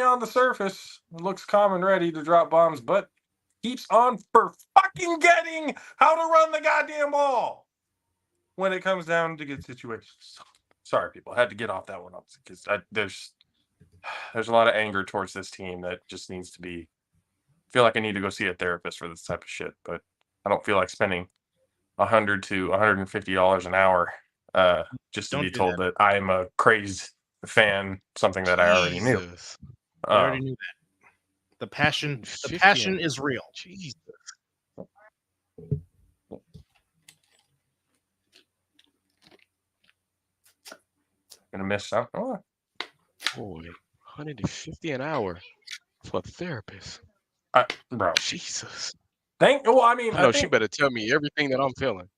on the surface, looks calm and ready to drop bombs, but keeps on for fucking getting how to run the goddamn ball when it comes down to good situations. Sorry, people, I had to get off that one because there's a lot of anger towards this team that just needs to be. I feel like I need to go see a therapist for this type of shit, but I don't feel like spending $100 to $150 an hour just to Don't be do told that. that I'm a crazed fan, something that I already knew. Jesus. We already Um, knew that. The 150 passion is real. Jesus. gonna miss out. Oh, Boy, 150 an hour for a therapist. bro. Jesus. Well, I mean, I I know she think better tell me everything that I'm feeling.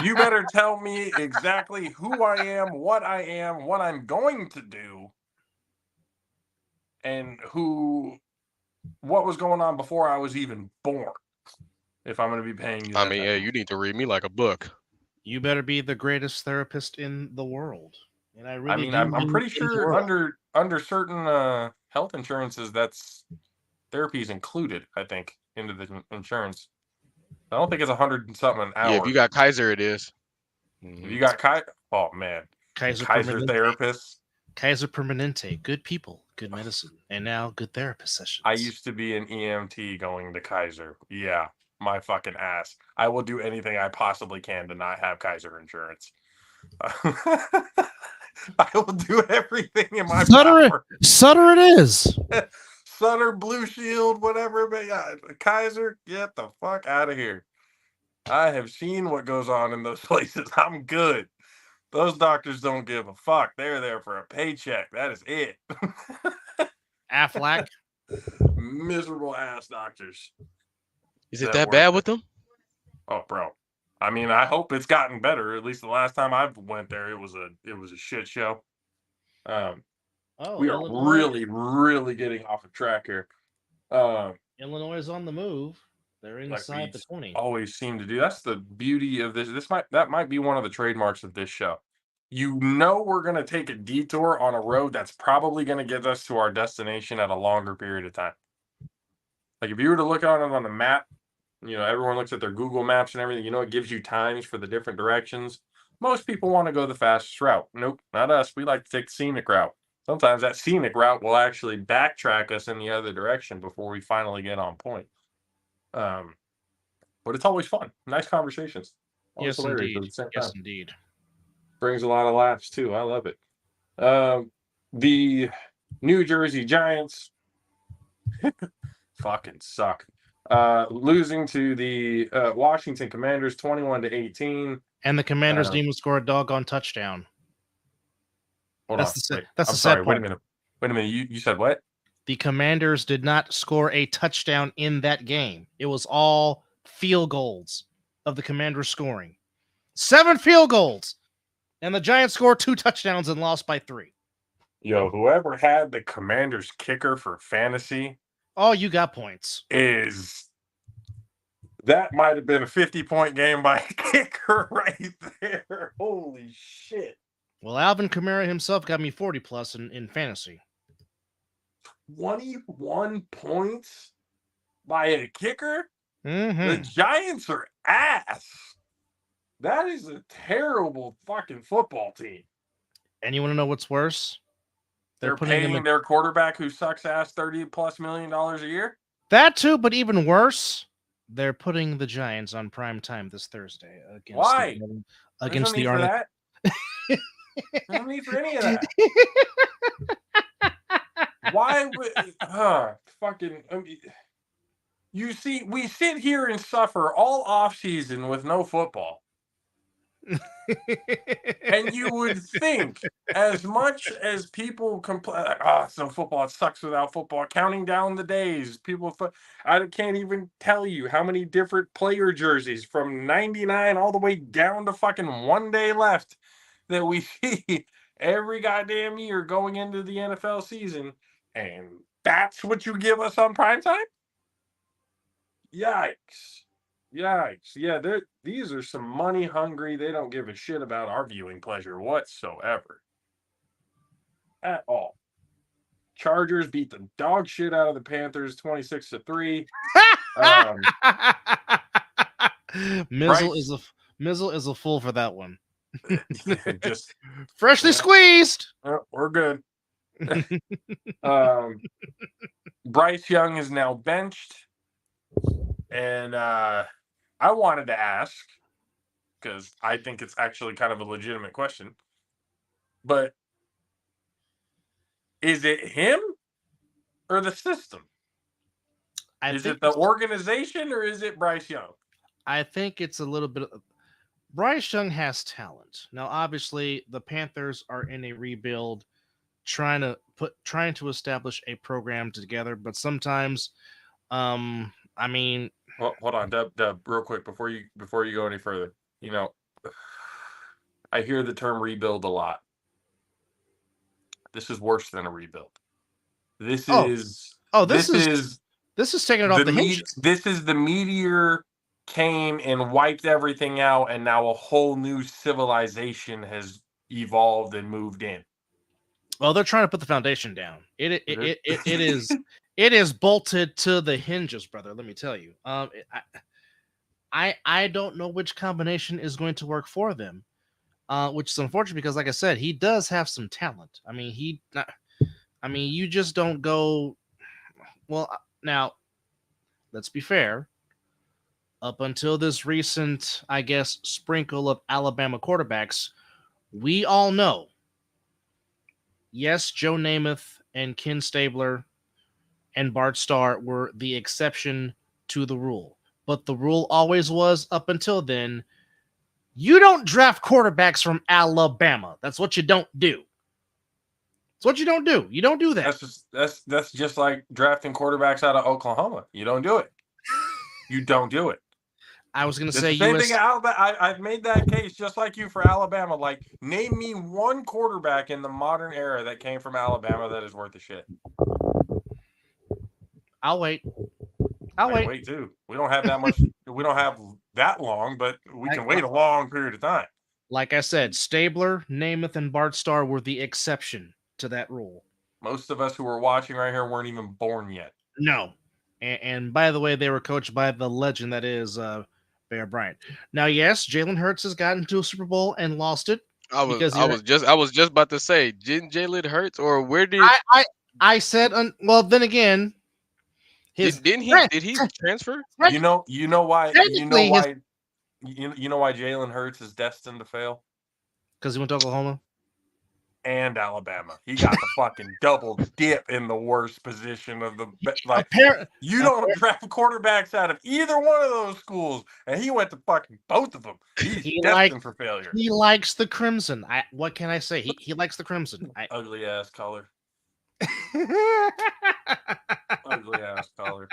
you better tell me exactly who I am, what I'm going to do, and what was going on before I was even born. If I'm going to be paying you I that mean, type yeah, of you need to read me like a book. You better be the greatest therapist in the world. And I I really mean, do I'm mean pretty in the sure world. under certain health insurances, that's therapy is included. I think into the insurance. I don't think it's 100 and something an Yeah, if you hour. got Kaiser, it is. If Mm-hmm. you got oh man, Kaiser Kaiser Permanente. therapist. Kaiser Permanente. Good people, good medicine. And now good therapist I sessions. used to be an EMT going to Kaiser. Yeah, my fucking ass. I will do anything I possibly can to not have Kaiser insurance. I will do everything in my power. Sutter it is. Sutter, Blue Shield, whatever. But yeah, Kaiser, get the fuck out of here. I have seen what goes on in those places. I'm good. Those doctors don't give a fuck. They're there for a paycheck. That is it. Aflac. Miserable ass doctors Is it that that work bad there. with them? Oh, bro. I mean, I hope it's gotten better. At least the last time I went there, it was a shit show. Um, Oh, we are Illinois. really, really getting off of track here. Um, Illinois is on the move. They're like inside we the 20. always seem to do. That's the beauty of this. That might be one of the trademarks of this show. You know, we're gonna take a detour on a road that's probably gonna get us to our destination at a longer period of time. Like if you were to look on it on the map, everyone looks at their Google Maps and everything. It gives you times for the different directions. Most people want to go the fastest route. Nope, not us. We like to take the scenic route. Sometimes that scenic route will actually backtrack us in the other direction before we finally get on point. Um, but it's always fun. Nice conversations. Always Yes, hilarious indeed. at the same Yes, time. indeed. Brings a lot of laughs too. I love it. The New Jersey Giants fucking suck. Losing to the Washington Commanders 21-18. And the Commanders Uh, didn't even score a doggone touchdown. hold on. Wait. That's I'm the sorry. sad Wait a part. minute. Wait a minute. You said what? The Commanders did not score a touchdown in that game. It was all field goals of the Commanders scoring. 7 field goals. And the Giants scored 2 touchdowns and lost by 3. Yo, whoever had the Commanders kicker for fantasy Oh, you got points. that might have been a 50-point game by a kicker right there. Holy shit. Well, Alvin Kamara himself got me 40 plus in fantasy. 21 points by a kicker? Mm-hmm. The Giants are ass. That is a terrible fucking football team. And you want to know what's worse? They're paying their quarterback who sucks ass $30+ million a year. That too, but even worse, they're putting the Giants on prime time this Thursday against Why? Against There's no need for that. There's no need for any of that. Why would fucking you see, we sit here and suffer all off season with no football. And you would think, as much as people complain, like, oh, it's no football, it sucks without football, counting down the days, I can't even tell you how many different player jerseys from 99 all the way down to fucking 1 day left that we see every goddamn year going into the NFL season. And that's what you give us on primetime? Yikes. Yikes. Yeah, these are some money hungry. They don't give a shit about our viewing pleasure whatsoever. At all. Chargers beat the dog shit out of the Panthers 26-3. Mizzle is a fool for that one. Just Freshly squeezed. we're good. Bryce Young is now benched, and I wanted to ask, because I think it's actually kind of a legitimate question, but is it him or the system? Is it the organization or is it Bryce Young? I think it's a little bit of, Bryce Young has talent. Now, obviously, the Panthers are in a rebuild, trying to establish a program together. But sometimes, I mean, well, hold on, Dub, real quick before you go any further. You know, I hear the term rebuild a lot. This is worse than a rebuild. This is taking it off the hinges. This is the meteor came and wiped everything out, and now a whole new civilization has evolved and moved in. Well, they're trying to put the foundation down. It is bolted to the hinges, brother. Let me tell you. I don't know which combination is going to work for them, which is unfortunate because, like I said, he does have some talent. I mean, you just don't go. Well, now, let's be fair. Up until this recent, I guess, sprinkle of Alabama quarterbacks, we all know. Yes, Joe Namath and Ken Stabler and Bart Starr were the exception to the rule. But the rule always was, up until then, you don't draft quarterbacks from Alabama. That's what you don't do. That's what you don't do. You don't do that. That's just like drafting quarterbacks out of Oklahoma. You don't do it. You don't do it. I was going to say same thing. I've made that case just like you for Alabama. Like, name me one quarterback in the modern era that came from Alabama that is worth a shit. I'll wait. Wait too. We don't have that much. We don't have that long, but we can wait a long period of time. Like I said, Stabler, Namath, and Bart Starr were the exception to that rule. Most of us who were watching right here weren't even born yet. No. And by the way, they were coached by the legend that is Bear Bryant. Now, yes, Jalen Hurts has gotten to a Super Bowl and lost it. I was just about to say, didn't Jalen Hurts, or where did I said? Well, then again, did he transfer? You know why Jalen Hurts is destined to fail? Because he went to Oklahoma and Alabama. He got the fucking double dip in the worst position of the you don't draft quarterbacks out of either one of those schools, and he went to fucking both of them. He's destined for failure. He likes the crimson. What can I say? He likes the crimson. Ugly ass color. Ugly ass color.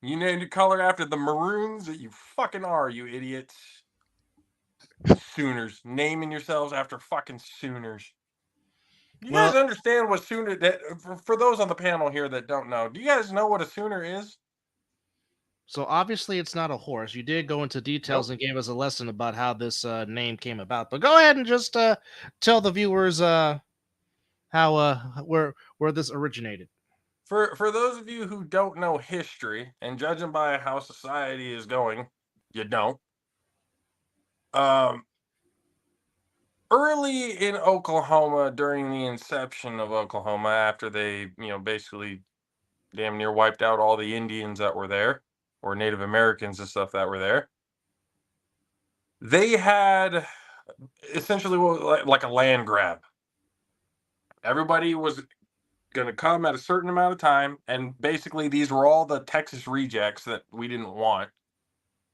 You named your color after the Maroons that you fucking are, you idiots. Sooners. Naming yourselves after fucking Sooners. You guys understand what Sooner... For those on the panel here that don't know, do you guys know what a Sooner is? So obviously it's not a horse. You did go into details and gave us a lesson about how this name came about. But go ahead and just tell the viewers how where this originated. For those of you who don't know history, and judging by how society is going, you don't. Early in Oklahoma, during the inception of Oklahoma, after they, basically damn near wiped out all the Indians that were there, or Native Americans and stuff that were there, they had essentially like a land grab. Everybody was going to come at a certain amount of time, and basically these were all the Texas rejects that we didn't want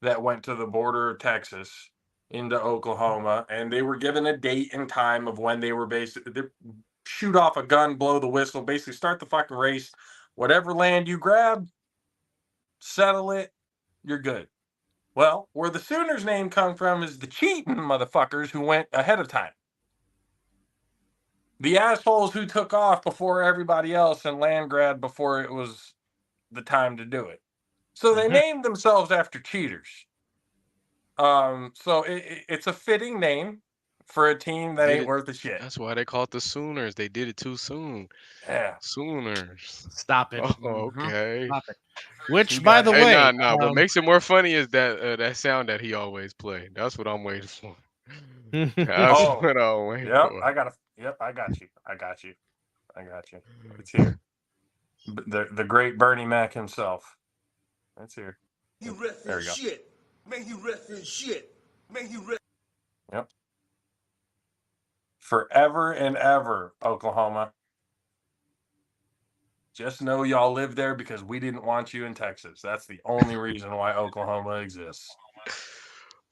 that went to the border of Texas into Oklahoma, and they were given a date and time of when they were basically shoot off a gun, blow the whistle, basically start the fucking race. Whatever land you grab, settle it, you're good. Well, where the Sooners name comes from is the cheating motherfuckers who went ahead of time. The assholes who took off before everybody else and land grabbed before it was the time to do it. So they named themselves after cheaters. So it's a fitting name for a team that Did ain't it. worth a shit. That's why they call it the Sooners. They did it too soon. Yeah. Sooners. Stop it. Oh, okay. Stop it. Which, You by got the Hey, way, nah. What makes it more funny is that sound that he always play. That's what I'm waiting for. That's Oh, what I'm waiting yep. for. I got to. Yep. I got you. I got you. I got you. It's here. The great Bernie Mac himself. It's here. He rest There in we go. shit. May he rest in shit. May he rest. Yep. Forever and ever, Oklahoma. Just know y'all live there because we didn't want you in Texas. That's the only reason why Oklahoma exists.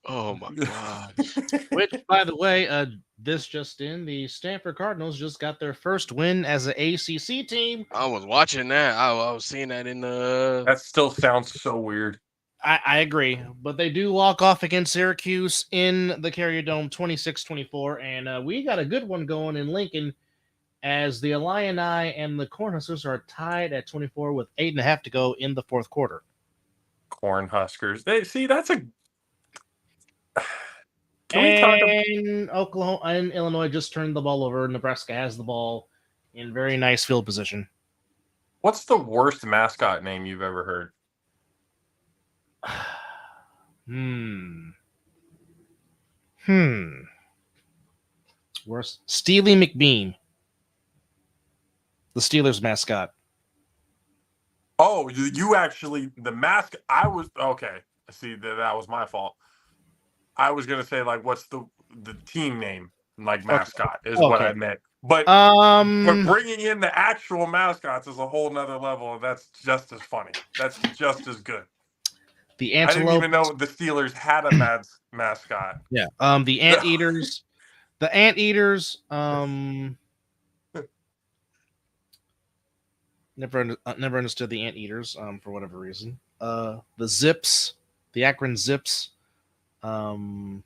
Oh my gosh. which, by the way, this just in, the Stanford Cardinals just got their first win as an ACC team. I was watching that. I was seeing that in the. That still sounds so weird. I agree, but they do walk off against Syracuse in the Carrier Dome 26-24, and we got a good one going in Lincoln as the Illini and the Cornhuskers are tied at 24 with 8.5 to go in the fourth quarter. Cornhuskers. They see that's a. Can we talk about And Oklahoma and Illinois just turned the ball over. Nebraska has the ball in very nice field position. what's the worst mascot name you've ever heard? Worse. Steely McBean, the Steelers mascot. Oh, you actually the mascot. I was okay. See that was my fault. I was gonna say like, what's the team name? Like mascot is what I Okay. meant. But bringing in the actual mascots is a whole nother level, and that's just as funny. That's just as good. The I didn't Antelope. even know the Steelers had a mascot. Yeah. The Anteaters. The Anteaters. Never understood the Anteaters. For whatever reason. The Zips. The Akron Zips. Don't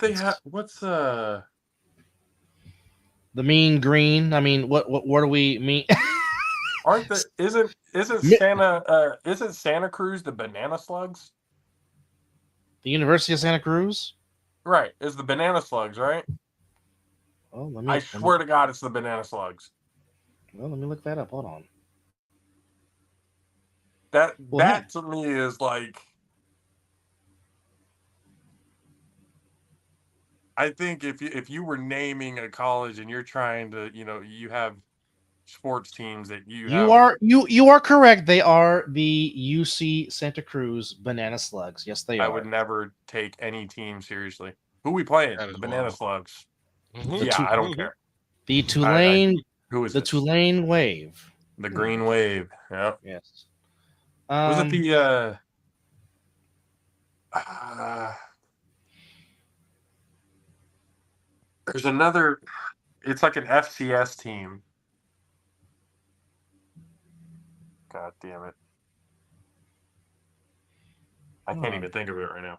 they have what's The Mean Green. I mean, what do we mean? aren't the isn't Santa Cruz the banana slugs? The University of Santa Cruz. Right, is the banana slugs, right? Oh, I swear to God, it's the banana slugs. Well, let me look that up. Hold on. That to me is like, I think if you were naming a college and you're trying to, you have sports teams that You are correct. They are the UC Santa Cruz Banana Slugs. Yes, they I are. would never take any team seriously. Who we playing? That is The banana wild. slugs. Mhm. Yeah, I don't care. The Tulane. Who is the this? Tulane Wave? The Green Wave. Yeah. Yes. Was it the there's another, it's like an FCS team. God damn it. I can't even think of it right now.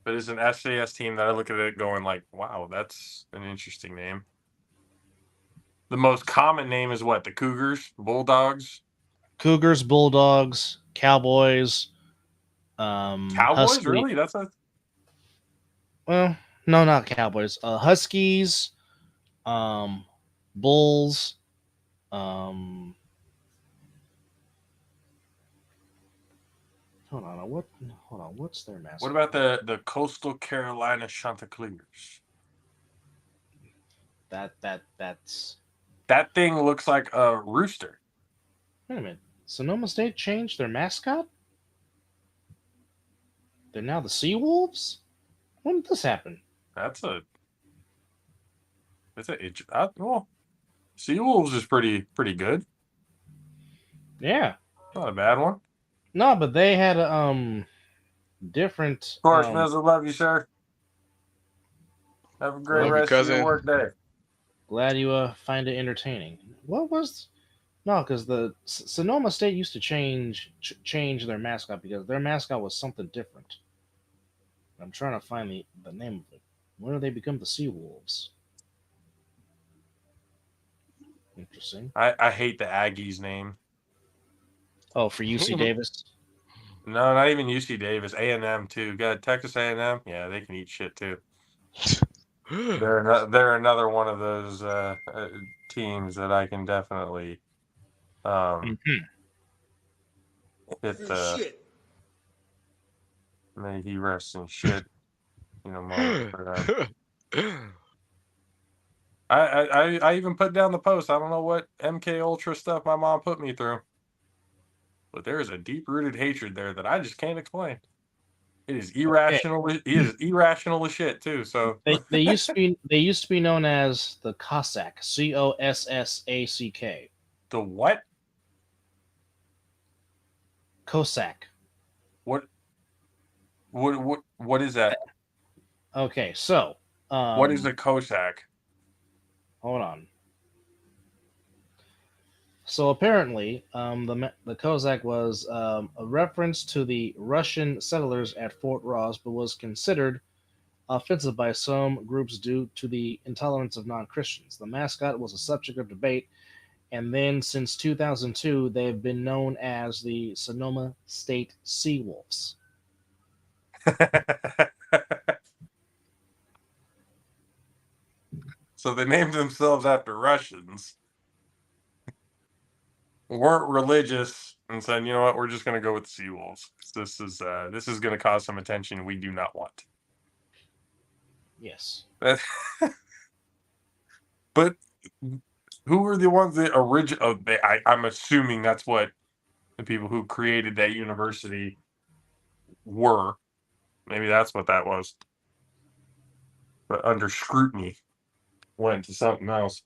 But it's an FCS team that I look at it going like, wow, that's an interesting name. The most common name is what? The Cougars? Bulldogs? Cougars, Bulldogs, Cowboys. Cowboys? Husky. Really? That's a... Well, no, not Cowboys. Huskies. Bulls. Hold on. What's their mascot? What about the Coastal Carolina Chanticleers? That's That thing looks like a rooster. Wait a minute. Sonoma State changed their mascot? They're now the Seawolves? When did this happen? Well, Seawolves is pretty good. Yeah. Not a bad one. No, but they had a different. Of course, Mizzle, love you, sir. Have a great rest of your work day. Glad you find it entertaining. What was? No, because the Sonoma State used to change their mascot because their mascot was something different. I'm trying to find the name of it. When did they become the Seawolves? Interesting. I hate the Aggies name. Oh, for UC Davis. No, not even UC Davis. A&M too. Got Texas A&M. Yeah, they can eat shit too. They're another one of those teams that I can definitely hit the Shit. may he rest in shit, moment for them. I even put down the post. I don't know what MK Ultra stuff my mom put me through, but there is a deep rooted hatred there that I just can't explain. It is irrational. It is irrational as shit too. So They used to be known as the Cossack, Cossack, the what? Cossack. What is that? Okay, so What is a Cossack? hold on. So apparently, the Cossack was a reference to the Russian settlers at Fort Ross, but was considered offensive by some groups due to the intolerance of non-Christians. The mascot was a subject of debate, and then since 2002, they have been known as the Sonoma State Seawolves. So they named themselves after Russians, weren't religious, and said, "You know what? We're just going to go with the Seawolves. This is going to cause some attention we do not want." Yes. But who were the ones that original? I'm assuming that's what the people who created that university were. Maybe that's what that was. But under scrutiny, went to something else.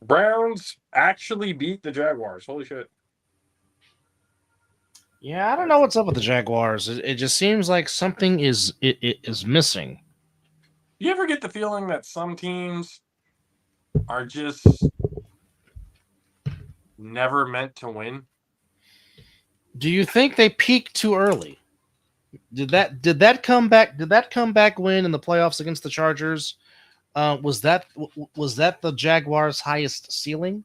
Browns actually beat the Jaguars. Holy shit! Yeah, I don't know what's up with the Jaguars. It just seems like something is missing. You ever get the feeling that some teams are just never meant to win? Do you think they peaked too early? Did that come back? Did that comeback win in the playoffs against the Chargers? Was that the Jaguars' highest ceiling?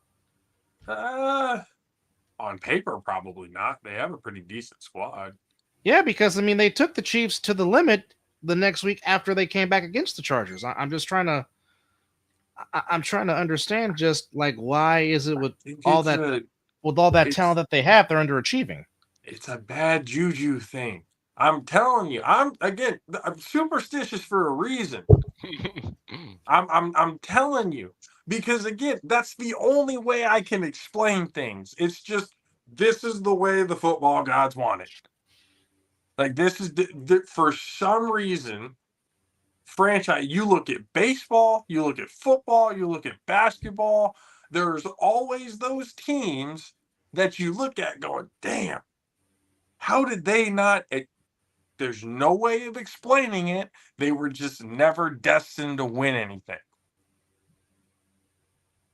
On paper, probably not. They have a pretty decent squad. Yeah, because I mean they took the Chiefs to the limit the next week after they came back against the Chargers. I'm just trying to I'm trying to understand just like why is it with all that talent that they have, they're underachieving. It's a bad juju thing. I'm telling you. I'm superstitious for a reason. I'm telling you, because again, that's the only way I can explain things. It's just this is the way the football gods want it. Like this is for some reason franchise. You look at baseball, you look at football, you look at basketball. There's always those teams that you look at going, damn, how did they not? There's no way of explaining it. They were just never destined to win anything.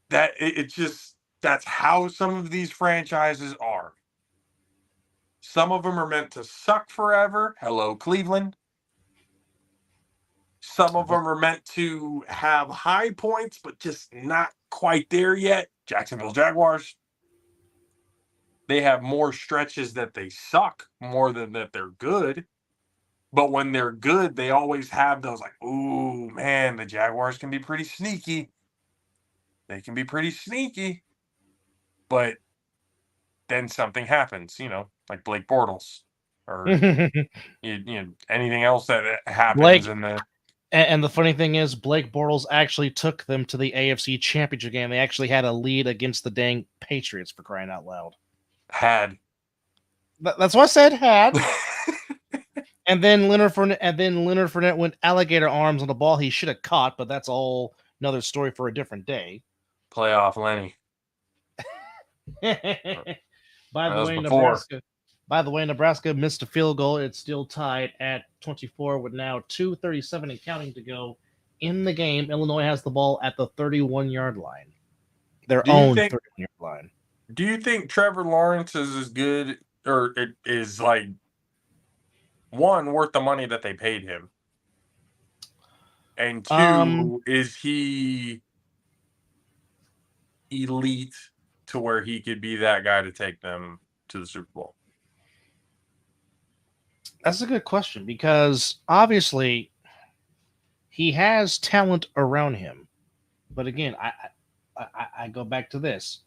That's how some of these franchises are. Some of them are meant to suck forever. Hello, Cleveland. Some of them are meant to have high points, but just not quite there yet. Jacksonville Jaguars. They have more stretches that they suck more than that they're good. But when they're good, they always have those like, ooh, man, the Jaguars can be pretty sneaky. They can be pretty sneaky. But then something happens, like Blake Bortles or anything else that happens Blake, in the. and the funny thing is, Blake Bortles actually took them to the AFC Championship game. They actually had a lead against the dang Patriots, for crying out loud. Had. That's what I said. Had. And then Leonard Fournette went alligator arms on the ball he should have caught, but that's all another story for a different day. Playoff Lenny. By the way, Nebraska missed a field goal. It's still tied at 24 with now 2:37 and counting to go in the game. Illinois has the ball at the 31-yard line. Their own 31-yard line. Do you think Trevor Lawrence is as good, or it is like one worth the money that they paid him? And two, is he elite to where he could be that guy to take them to the Super Bowl? That's a good question because obviously he has talent around him. But again, I go back to this.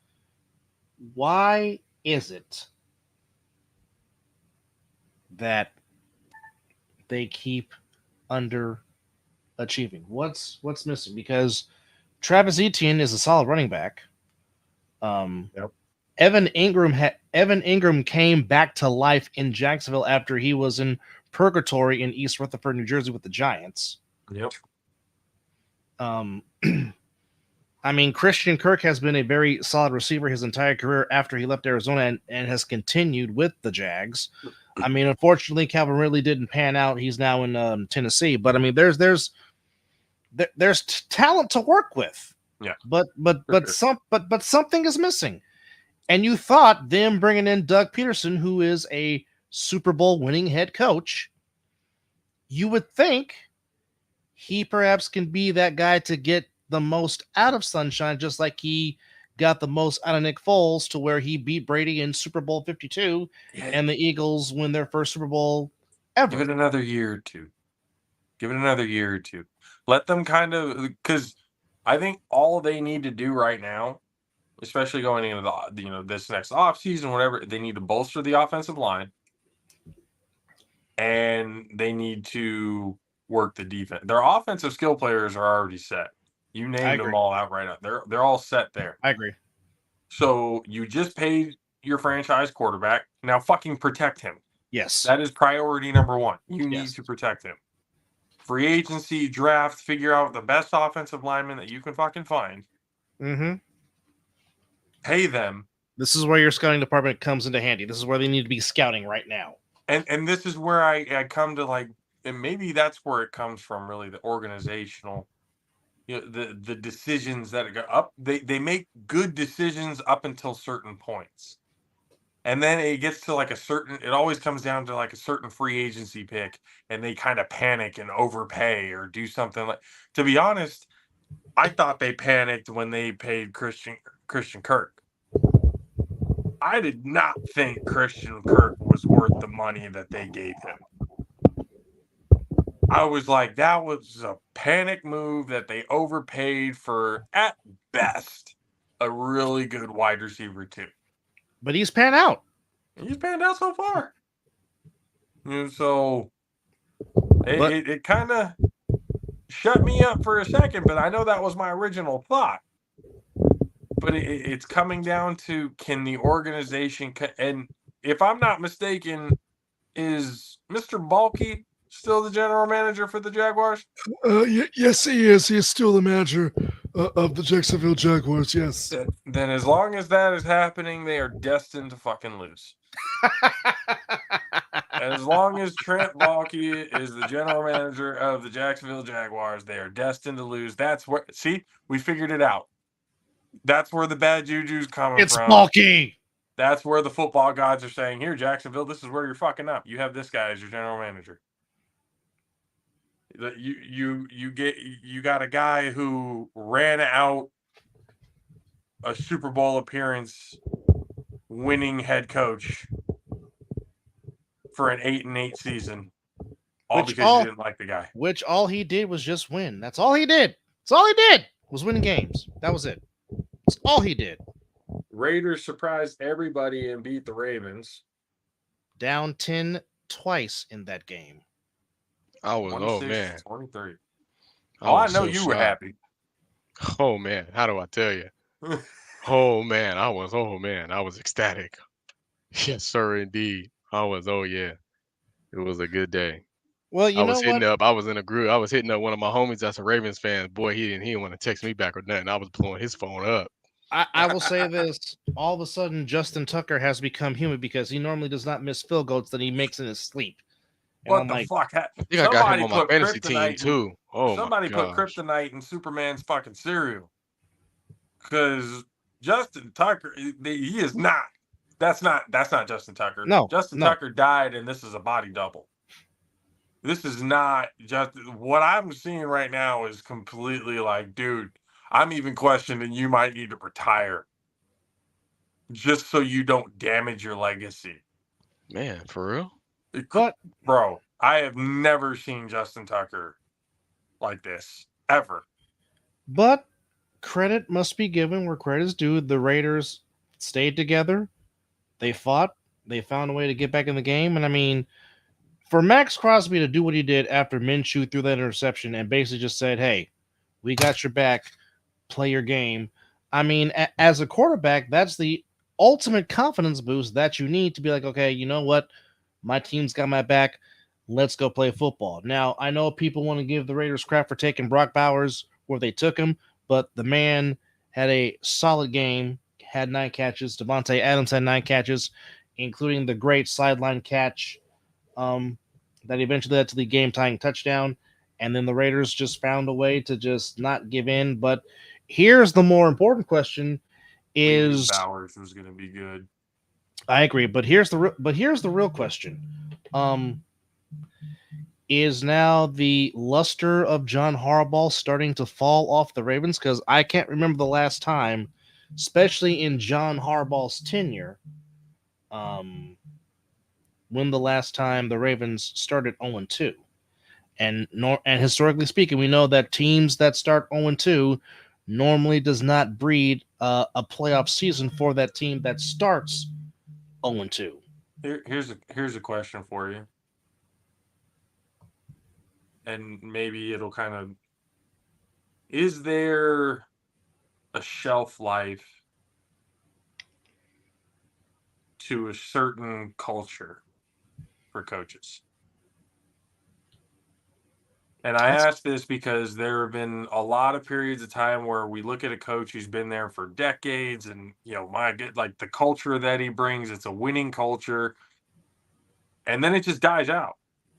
Why is it that they keep underachieving? What's missing? Because Travis Etienne is a solid running back. Yep. Evan Ingram came back to life in Jacksonville after he was in purgatory in East Rutherford, New Jersey, with the Giants. Yep. I mean, Christian Kirk has been a very solid receiver his entire career after he left Arizona and has continued with the Jags. I mean, unfortunately, Calvin Ridley didn't pan out. He's now in Tennessee. But I mean, there's talent to work with. Yeah. But sure. something is missing. And you thought them bringing in Doug Peterson, who is a Super Bowl winning head coach, you would think he perhaps can be that guy to get the most out of Sunshine, just like he got the most out of Nick Foles to where he beat Brady in Super Bowl 52 Yeah. and the Eagles win their first Super Bowl ever. Give it another year or two. Let them kind of, because I think all they need to do right now, especially going into this next offseason, whatever, they need to bolster the offensive line, and they need to work the defense. Their offensive skill players are already set. You named them all out right now. They're all set there. I agree. So you just paid your franchise quarterback. Now fucking protect him. Yes. That is priority number one. You need Yes. to protect him. Free agency, draft, figure out the best offensive lineman that you can fucking find. Mm-hmm. Pay them. This is where your scouting department comes into handy. This is where they need to be scouting right now. And this is where I come to, like, and maybe that's where it comes from, really, the organizational, the decisions that go up. They make good decisions up until certain points. And then it gets to it always comes down to like a certain free agency pick, and they kind of panic and overpay or do something like. To be honest, I thought they panicked when they paid Christian Kirk. I did not think Christian Kirk was worth the money that they gave him. I was like, that was a panic move that they overpaid for, at best, a really good wide receiver too. But he's panned out. He's panned out so far. So it kind of shut me up for a second, but I know that was my original thought. But it's coming down to, can the organization, and if I'm not mistaken, is Mr. Balky still the general manager for the Jaguars? Yes, he is. He is still the manager of the Jacksonville Jaguars, yes. Then as long as that is happening, they are destined to fucking lose. As long as Trent Baalke is the general manager of the Jacksonville Jaguars, they are destined to lose. That's where, see, we figured it out. That's where the bad juju's coming It's from. Baalke. That's where the football gods are saying, here, Jacksonville, this is where you're fucking up. You have this guy as your general manager. You got a guy who ran out a Super Bowl appearance winning head coach for an 8-8 season, all because you didn't like the guy. Which all he did was just win. That's all he did. That's all he did was winning games. That was it. That's all he did. Raiders surprised everybody and beat the Ravens. Down 10 twice in that game. I was, oh man. 23. I know you were happy. Oh man, how do I tell you? Oh man, I was ecstatic. Yes, sir, indeed. I was, oh yeah. It was a good day. Well, you know what? I was in a group. I was hitting up one of my homies that's a Ravens fan. Boy, he didn't want to text me back or nothing. I was blowing his phone up. I will say this. All of a sudden, Justin Tucker has become human because he normally does not miss field goals that he makes in his sleep. And What I'm the like, fuck? I think I got him on my fantasy team too. Oh, somebody my put kryptonite in Superman's fucking cereal. Because Justin Tucker, he is not. That's not Justin Tucker. No, Justin Tucker died, and this is a body double. This is not just what I'm seeing right now is completely like, dude, I'm even questioning you might need to retire just so you don't damage your legacy. Man, for real? But Bro, I have never seen Justin Tucker like this ever. But credit must be given where credit is due. The Raiders stayed together. They fought. They found a way to get back in the game. And I mean, for Max Crosby to do what he did after Minshew threw that interception and basically just said, "Hey, we got your back. Play your game." I mean, as a quarterback, that's the ultimate confidence boost that you need to be like, okay, you know what? My team's got my back. Let's go play football. Now, I know people want to give the Raiders crap for taking Brock Bowers where they took him, but the man had a solid game, had 9 catches. Devontae Adams had 9 catches, including the great sideline catch that eventually led to the game-tying touchdown. And then the Raiders just found a way to just not give in. But here's the more important question: We knew is Bowers was going to be good. I agree, but here's the real question: is now the luster of John Harbaugh starting to fall off the Ravens? Because I can't remember the last time, especially in John Harbaugh's tenure, when the last time the Ravens started 0-2. And historically speaking, we know that teams that start 0-2 normally does not breed a playoff season for that team that starts 0-2. Here's a question for you. And maybe it'll kind of, is there a shelf life to a certain culture for coaches? And I ask this because there have been a lot of periods of time where we look at a coach who's been there for decades, and like the culture that he brings, it's a winning culture, and then it just dies out.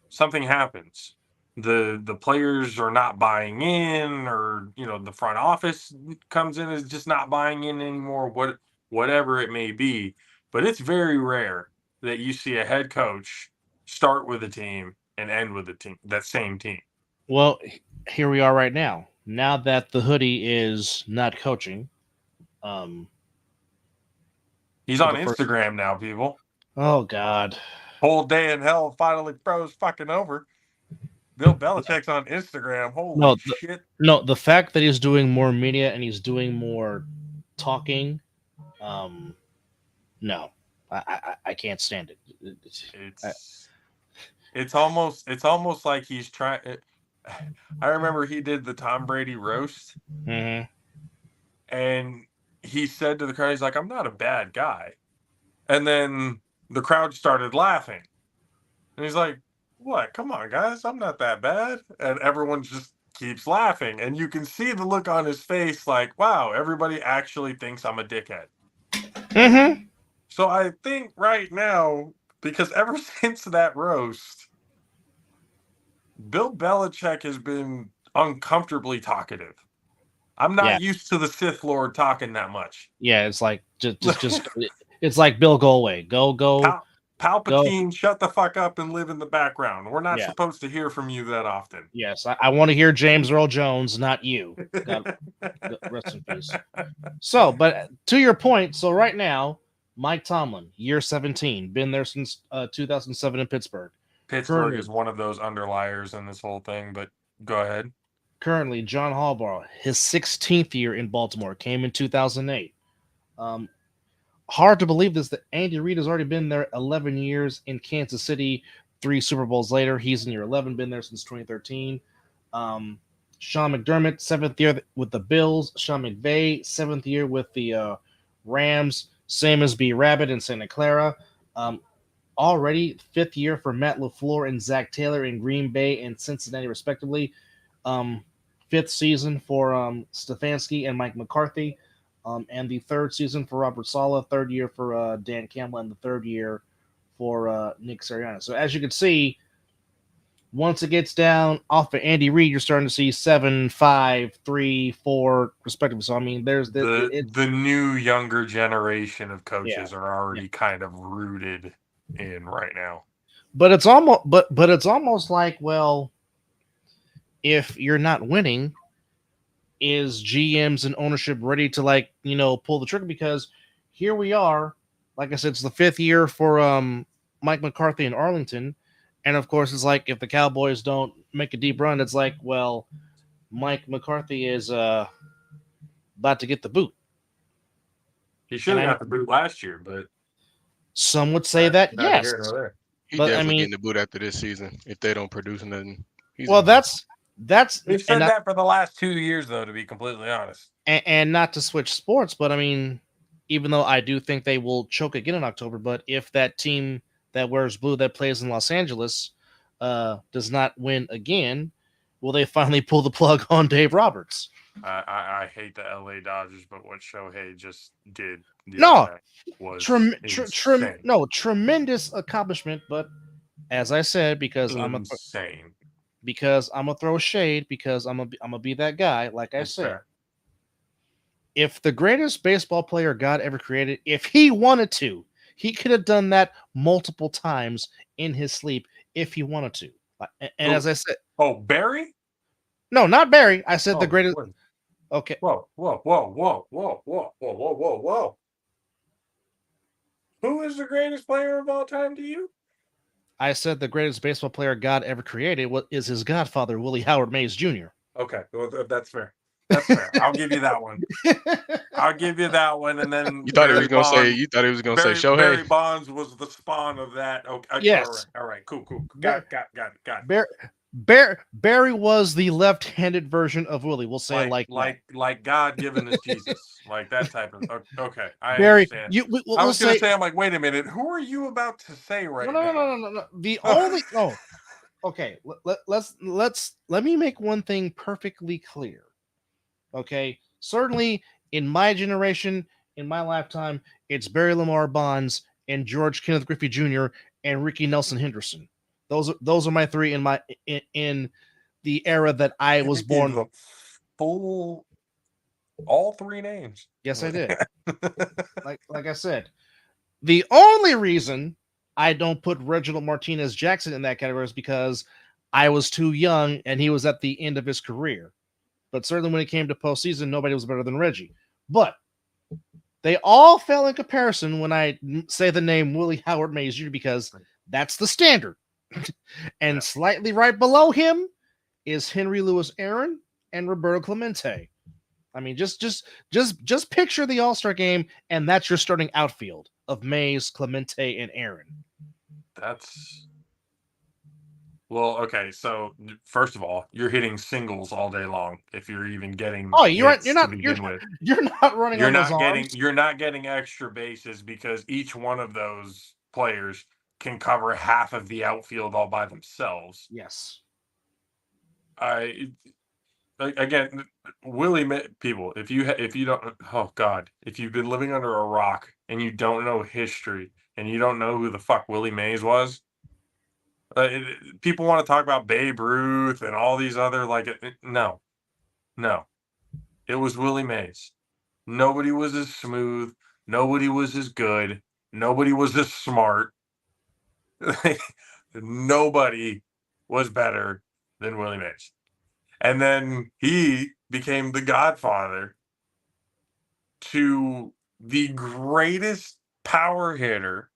Something happens. The players are not buying in, or the front office comes in is just not buying in anymore. Whatever it may be, but it's very rare that you see a head coach start with a team and end with a team, that same team. Well, here we are right now. Now that the hoodie is not coaching, He's for on the first. Instagram now, people. Oh God. Whole day in hell finally froze fucking over. Bill Belichick's on Instagram. Holy No, shit. the fact that he's doing more media and he's doing more talking, no, I can't stand it. It's almost like he's trying. I remember he did the Tom Brady roast, Mm-hmm. and he said to the crowd, he's like, "I'm not a bad guy," and then the crowd started laughing, and he's like, "What? Come on, guys, I'm not that bad," and everyone just keeps laughing, and you can see the look on his face, like, "Wow, everybody actually thinks I'm a dickhead." Mm-hmm. So I think right now, because ever since that roast, Bill Belichick has been uncomfortably talkative. I'm Yeah. not used to the Sith Lord talking that much. Yeah, it's like just it's like Bill, go away. Go. Palpatine, shut the fuck up and live in the background. We're not Yeah. supposed to hear from you that often. Yes, I want to hear James Earl Jones, not you. God, rest in peace. So, but to your point, so right now, Mike Tomlin, year 17, been there since 2007 in Pittsburgh. Pittsburgh is one of those underliers in this whole thing, but go ahead. Currently, John Harbaugh, his 16th year in Baltimore, came in 2008. Hard to believe this, that Andy Reid has already been there 11 years in Kansas City, 3 Super Bowls later. He's in year 11, been there since 2013. Sean McDermott, 7th year with the Bills. Sean McVay, 7th year with the Rams, same as B. Rabbit in Santa Clara. Already 5th year for Matt LaFleur and Zach Taylor in Green Bay and Cincinnati, respectively. 5th season for Stefanski and Mike McCarthy. And the 3rd season for Robert Saleh, 3rd year for Dan Campbell, and the 3rd year for Nick Sirianni. So as you can see, once it gets down off of Andy Reid, you're starting to see 7, 5, 3, 4, respectively. So I mean, there's the new younger generation of coaches are already kind of rooted in right now. But it's almost like, well, if you're not winning, is GMs and ownership ready to pull the trigger? Because here we are, like I said, it's the 5th year for Mike McCarthy in Arlington, And of course, it's like if the Cowboys don't make a deep run, it's like, well, Mike McCarthy is about to get the boot. He should And have I got the boot last year, but some would say that neither yes, here nor there. He but I definitely mean, getting the boot after this season if they don't produce nothing. He's well, gone. that's We've said that for the last 2 years, though. To be completely honest, and not to switch sports, but I mean, even though I do think they will choke again in October, but if that team that wears blue that plays in Los Angeles does not win again, will they finally pull the plug on Dave Roberts? I hate the LA Dodgers, but what Shohei just did the No, other day was insane. tremendous accomplishment, but as I said, because Insane. I'm gonna throw shade because I'm gonna be that guy. Like I That's said, fair. if the greatest baseball player God ever created, if he wanted to, he could have done that multiple times in his sleep if he wanted to. And as I said, Oh, Barry? no, not Barry. I said the Oh, greatest. wait. Okay, Whoa, whoa, whoa, whoa, whoa, whoa, whoa, whoa, whoa, whoa. Who is the greatest player of all time to you? I said the greatest baseball player God ever created is his godfather, Willie Howard Mays Jr. Okay, well, that's fair. That's fair. I'll give you that one. I'll give you that one. And then You thought he was gonna say. Bonds. You thought he was gonna say Barry Shohei. Bonds was the spawn of that. Okay, Yes. all right, cool. Got it. Barry was the left-handed version of Willie. We'll say it like God given us Jesus, like that type of. Okay, I Barry. understand. We'll I was going say to say, I'm like, wait a minute, who are you about to say right now? no. The only no. Okay, let me make one thing perfectly clear. Okay, certainly in my generation, in my lifetime, it's Barry Lamar Bonds and George Kenneth Griffey Jr. and Ricky Nelson Henderson. Those are my three in the era that I was born. The full, all three names. Yes, I did. like I said, the only reason I don't put Reginald Martinez Jackson in that category is because I was too young and he was at the end of his career. But certainly when it came to postseason, nobody was better than Reggie. But they all fell in comparison when I say the name Willie Howard Mays Jr. because that's the standard. And slightly right below him is Henry Louis Aaron and Roberto Clemente. I mean, just picture the All-Star game, and that's your starting outfield of Mays, Clemente, and Aaron. That's well, okay. So first of all, you're hitting singles all day long. If you're even getting You're not running. You're not getting extra bases because each one of those players can cover half of the outfield all by themselves. Yes. Again, people, if you don't, oh God, if you've been living under a rock and you don't know history and you don't know who the fuck Willie Mays was, people want to talk about Babe Ruth and all these other no, it was Willie Mays. Nobody was as smooth. Nobody was as good. Nobody was as smart. Nobody was better than Willie Mays. And then he became the godfather to the greatest power hitter,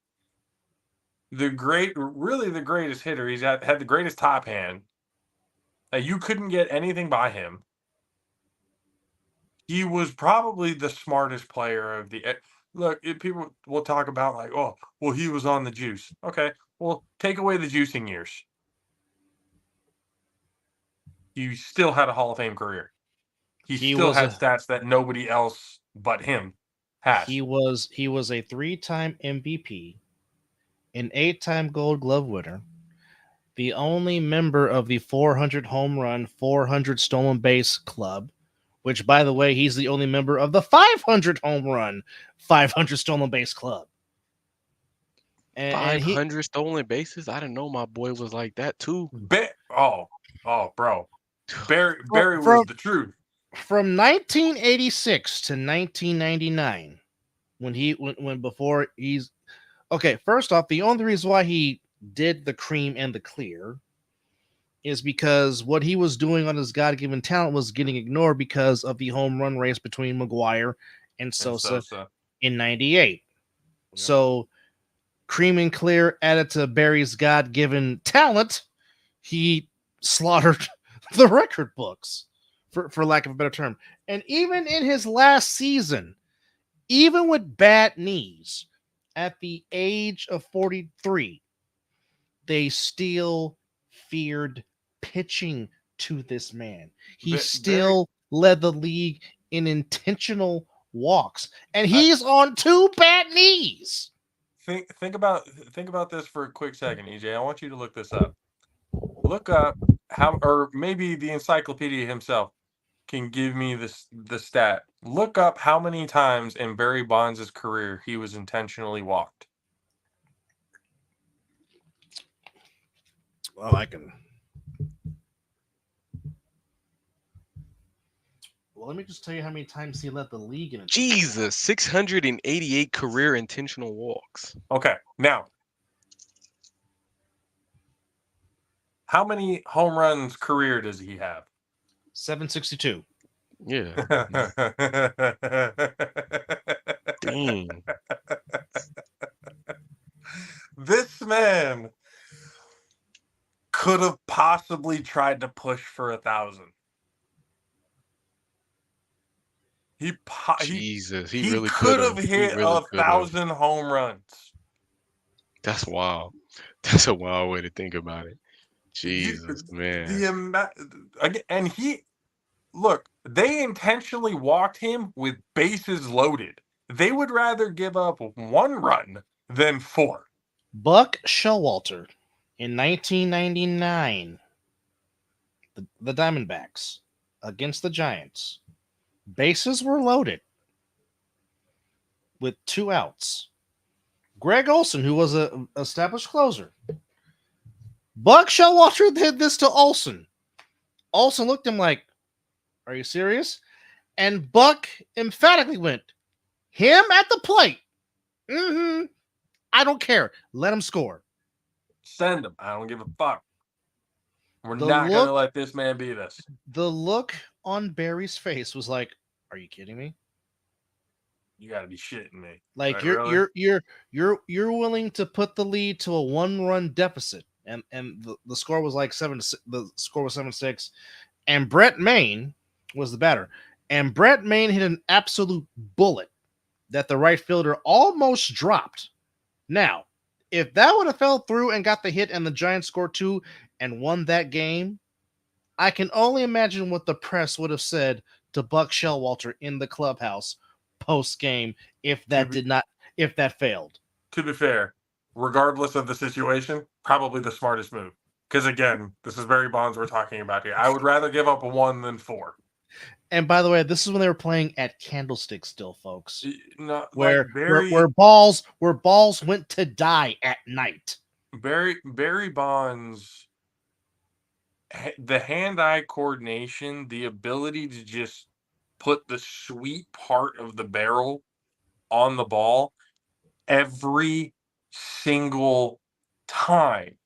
really the greatest hitter. He's had the greatest top hand. You couldn't get anything by him. He was probably the smartest player of the. Look, people will talk about like, oh, well, he was on the juice. Okay, well, take away the juicing years. He still had a Hall of Fame career. He still had stats that nobody else but him has. He was a 3-time MVP, an 8-time Gold Glove winner, the only member of the 400 home run, 400 stolen base club, which, by the way, he's the only member of the 500 home run, 500 stolen base club. And 500 stolen bases? I didn't know my boy was like that too. Bro. Barry was the truth. From 1986 to 1999, before he's okay. First off, the only reason why he did the cream and the clear is because what he was doing on his God-given talent was getting ignored because of the home run race between McGuire and Sosa in '98. Yeah. So cream and clear added to Barry's God-given talent, he slaughtered the record books, for lack of a better term. And even in his last season, even with bad knees, at the age of 43, they still feared pitching to this man. He still led the league in intentional walks, and he's on 2 bad knees. Think about this for a quick second, EJ. I want you to look this up. Look up how, or maybe the encyclopedia himself can give me the stat. Look up how many times in Barry Bonds' career he was intentionally walked. Well, I can. Well, let me just tell you how many times he led the league in it. Jesus, 688 career intentional walks. Okay, now how many home runs career does he have? 762. Yeah. Dang. This man could have possibly tried to push for 1,000. Jesus, he He really could have He hit really could have. 1,000 home runs. That's wild. That's a wild way to think about it. Jesus, man. And look, they intentionally walked him with bases loaded. They would rather give up 1 run than 4. Buck Showalter in 1999, the Diamondbacks against the Giants. Bases were loaded with 2 outs. Greg Olson, who was an established closer. Buck Showalter did this to Olson. Olson looked at him like, "Are you serious?" And Buck emphatically went, "Him at the plate. Mm-hmm. I don't care. Let him score. Send him. I don't give a fuck. We're The not going to look- let this man beat us." The look on Barry's face was like, "Are you kidding me? You got to be shitting me. Like Right, really? you're willing to put the lead to a 1-run deficit." And the score was like 7-6. The score was 7-6. And Brett Maine was the batter. And Brett Maine hit an absolute bullet that the right fielder almost dropped. Now, if that would have fell through and got the hit and the Giants scored 2 and won that game, I can only imagine what the press would have said to Buck Showalter in the clubhouse post game if that failed. To be fair, regardless of the situation, probably the smartest move. Because again, this is Barry Bonds we're talking about here. I would rather give up a 1 than 4. And by the way, this is when they were playing at Candlestick still, folks. No, Where like balls went to die at night. Barry Bonds, the hand-eye coordination, the ability to just put the sweet part of the barrel on the ball every single time,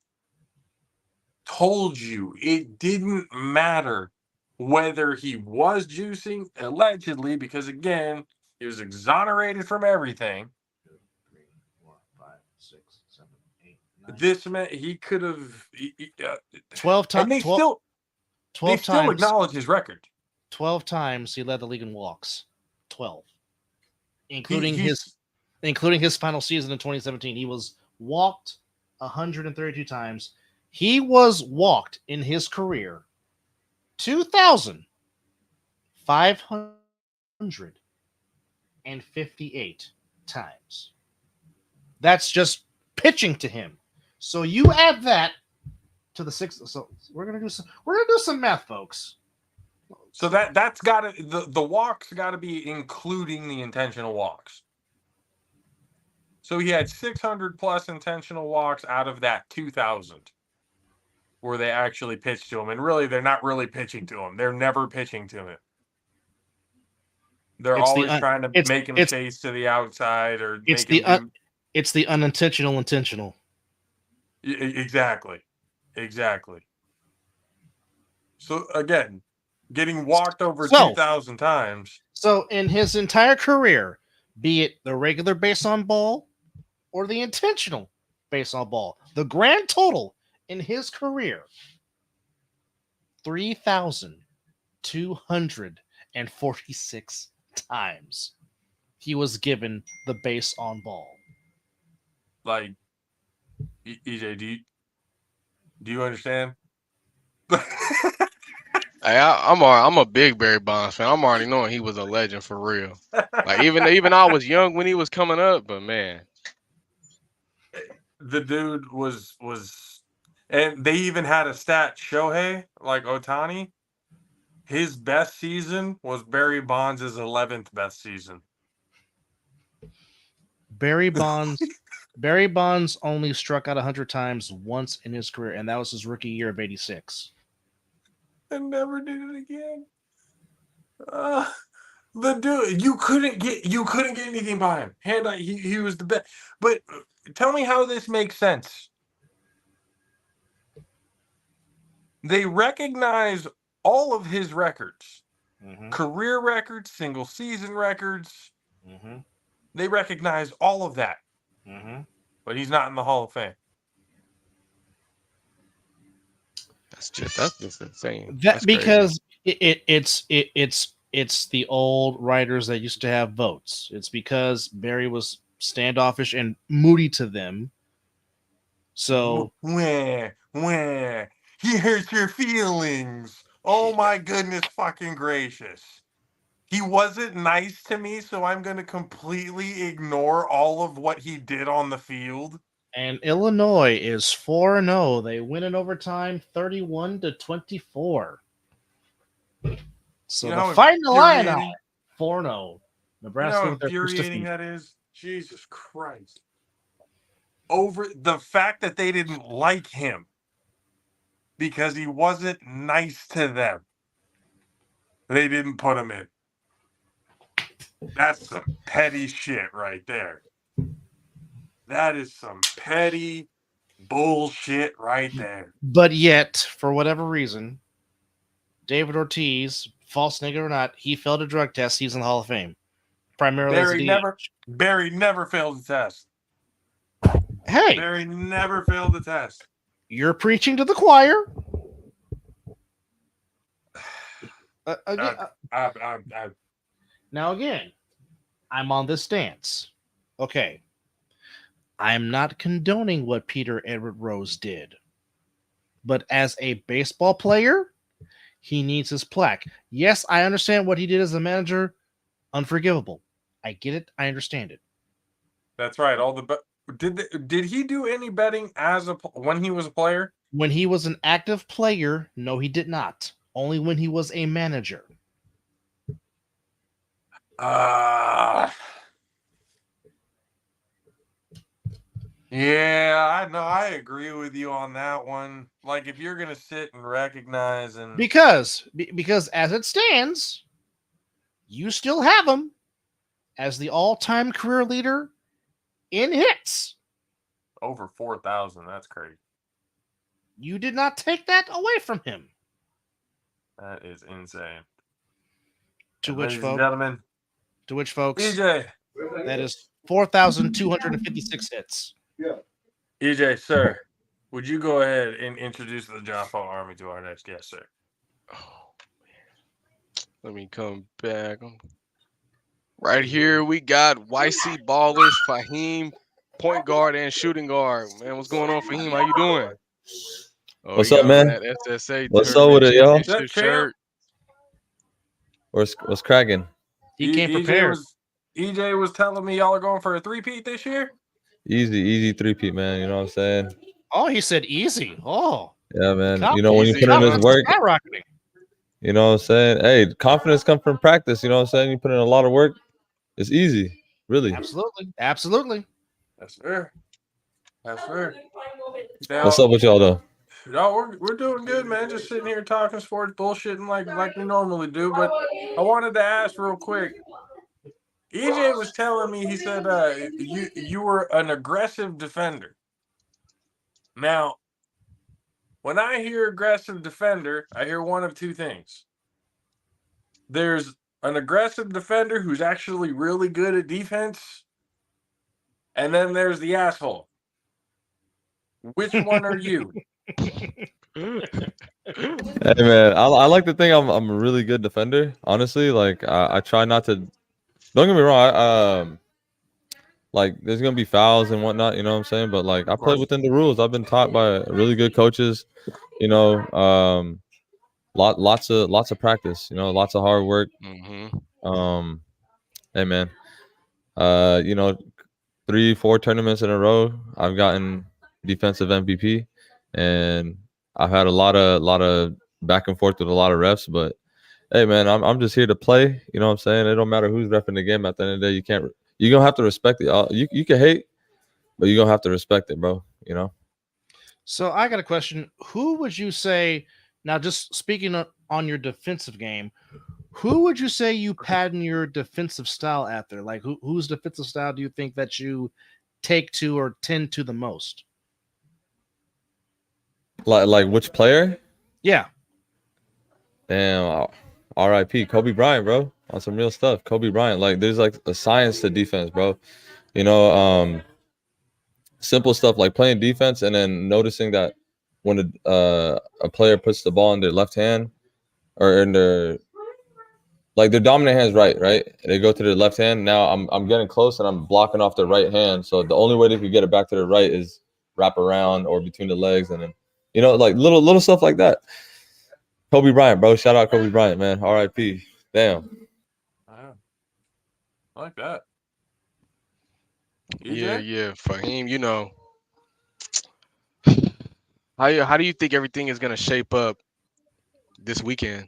told you it didn't matter whether he was juicing, allegedly, because again, he was exonerated from everything. 2, 3, 4, 5, 6, 7, 8, 9. This man, he could have 12 times. and they 12 still times. acknowledge his record. 12 times he led the league in walks. 12, including He's his final season in 2017. He was walked 132 times. He was walked in his career 2,558 times. That's just pitching to him. So you add that to the 6. So we're gonna do some math, folks. So that's got to the walks got to be including the intentional walks. So he had 600 plus intentional walks out of that 2,000 where they actually pitched to him. And really, they're not really pitching to him. They're never pitching to him. They're always trying to make him chase to the outside or it's the unintentional intentional. Exactly. So again, getting walked over 2,000 times. So in his entire career, be it the regular base on ball or the intentional, base on ball. The grand total in his career, 3,246 times he was given the base on ball. Like, EJ, do you understand? Hey, I'm a big Barry Bonds fan. I'm already knowing he was a legend for real. Like even I was young when he was coming up, but man, The dude was, and they even had a stat. Shohei, like Otani, his best season was Barry Bonds' 11th best season. Barry Bonds only struck out 100 times once in his career, and that was his rookie year of '86. And never did it again. The dude, you couldn't get anything by him. He was the best. But tell me how this makes sense. They recognize all of his records, career records, single season records. They recognize all of that, but he's not in the Hall of Fame. that's just insane. That That's because it's the old writers that used to have votes. It's because Barry was standoffish and moody to them. So Where he hurts your feelings. Oh my goodness, fucking gracious. He wasn't nice to me, so I'm going to completely ignore all of what he did on the field. and Illinois is 4-0. They win in overtime 31-24. So You know how the final line infuriating- 4-0. You Nebraska know how with their first infuriating defeat. that is? Jesus Christ. Over the fact that they didn't like him because he wasn't nice to them. They didn't put him in. That's some petty shit right there. That is some petty bullshit right there. But yet, for whatever reason, David Ortiz, false negative or not, he failed a drug test. He's in the Hall of Fame. Primarily as a DH. Barry never failed the test. Hey, Barry never failed the test. you're preaching to the choir. Now, again, I'm on this stance. Okay. I'm not condoning what Peter Edward Rose did. But as a baseball player, he needs his plaque. Yes, I understand what he did as a manager. Unforgivable. I get it. I understand it. That's right. Did he do any betting when he was a player? When he was an active player, no, he did not. Only when he was a manager. Yeah, I know. I agree with you on that one. Like, if you're gonna sit and recognize and Because as it stands, you still have him as the all-time career leader in hits. over 4,000, that's crazy. You did not take that away from him. That is insane. To And which, ladies and folks, gentlemen, EJ, that is 4,256 hits. EJ, sir, would you go ahead and introduce the Jaffo Army to our next guest, sir? Oh, man. Let me come back. Right here, we got YC Ballers, Fahim, point guard and shooting guard. Man, what's going on, Fahim? How you doing? Oh, What's you up, got on man? that SSA What's up tournament with it, y'all? championship That champ? shirt. What's cracking? He came prepared. EJ was telling me y'all are going for a three-peat this year. Easy three-peat, man. You know what I'm saying? Oh, he said easy. Oh, Yeah, man. Confidence- You know, when you Easy, put in huh? this work, skyrocketing. you know what I'm saying? Hey, confidence comes from practice. You know what I'm saying? You put in a lot of work. It's easy, really. Absolutely. That's fair. That's fair. What's up with y'all, though? No, we're doing good, man. Just sitting here talking sports, bullshitting like we normally do. But I wanted to ask real quick. EJ was telling me, he said you were an aggressive defender. Now, when I hear aggressive defender, I hear one of two things. There's an aggressive defender who's actually really good at defense, and then there's the asshole. Which one are you? Hey man, I like to think I'm a really good defender. Honestly, like I try not to. Don't get me wrong. Like there's gonna be fouls and whatnot. You know what I'm saying? But like I Of play course. within the rules. I've been taught by really good coaches. You know, lots of practice. You know, lots of hard work. Hey man, you know, 3-4 tournaments in a row, I've gotten defensive MVP, and I've had a lot of back and forth with a lot of refs. But hey man, I'm just here to play. You know what I'm saying? It don't matter who's refing the game. At the end of the day, you're gonna have to respect it. You can hate, but you're gonna have to respect it, bro. You know. So I got a question. Who would you say now? Just speaking on your defensive game, who would you say you pattern your defensive style after? Like, whose defensive style do you think that you take to or tend to the most? Like which player? Yeah. Damn, R.I.P. Kobe Bryant, bro. On some real stuff. Kobe Bryant. Like there's like a science to defense, bro. You know, simple stuff like playing defense and then noticing that when a player puts the ball in their left hand or in their dominant hand's right, they go to their left hand. Now I'm getting close and I'm blocking off their right hand. So the only way they could get it back to the right is wrap around or between the legs, and then like little stuff like that. Kobe Bryant, bro. Shout out Kobe Bryant, man. R.I.P. Damn. Wow. I like that. Yeah. Fahim, you know, how do you think everything is gonna shape up this weekend?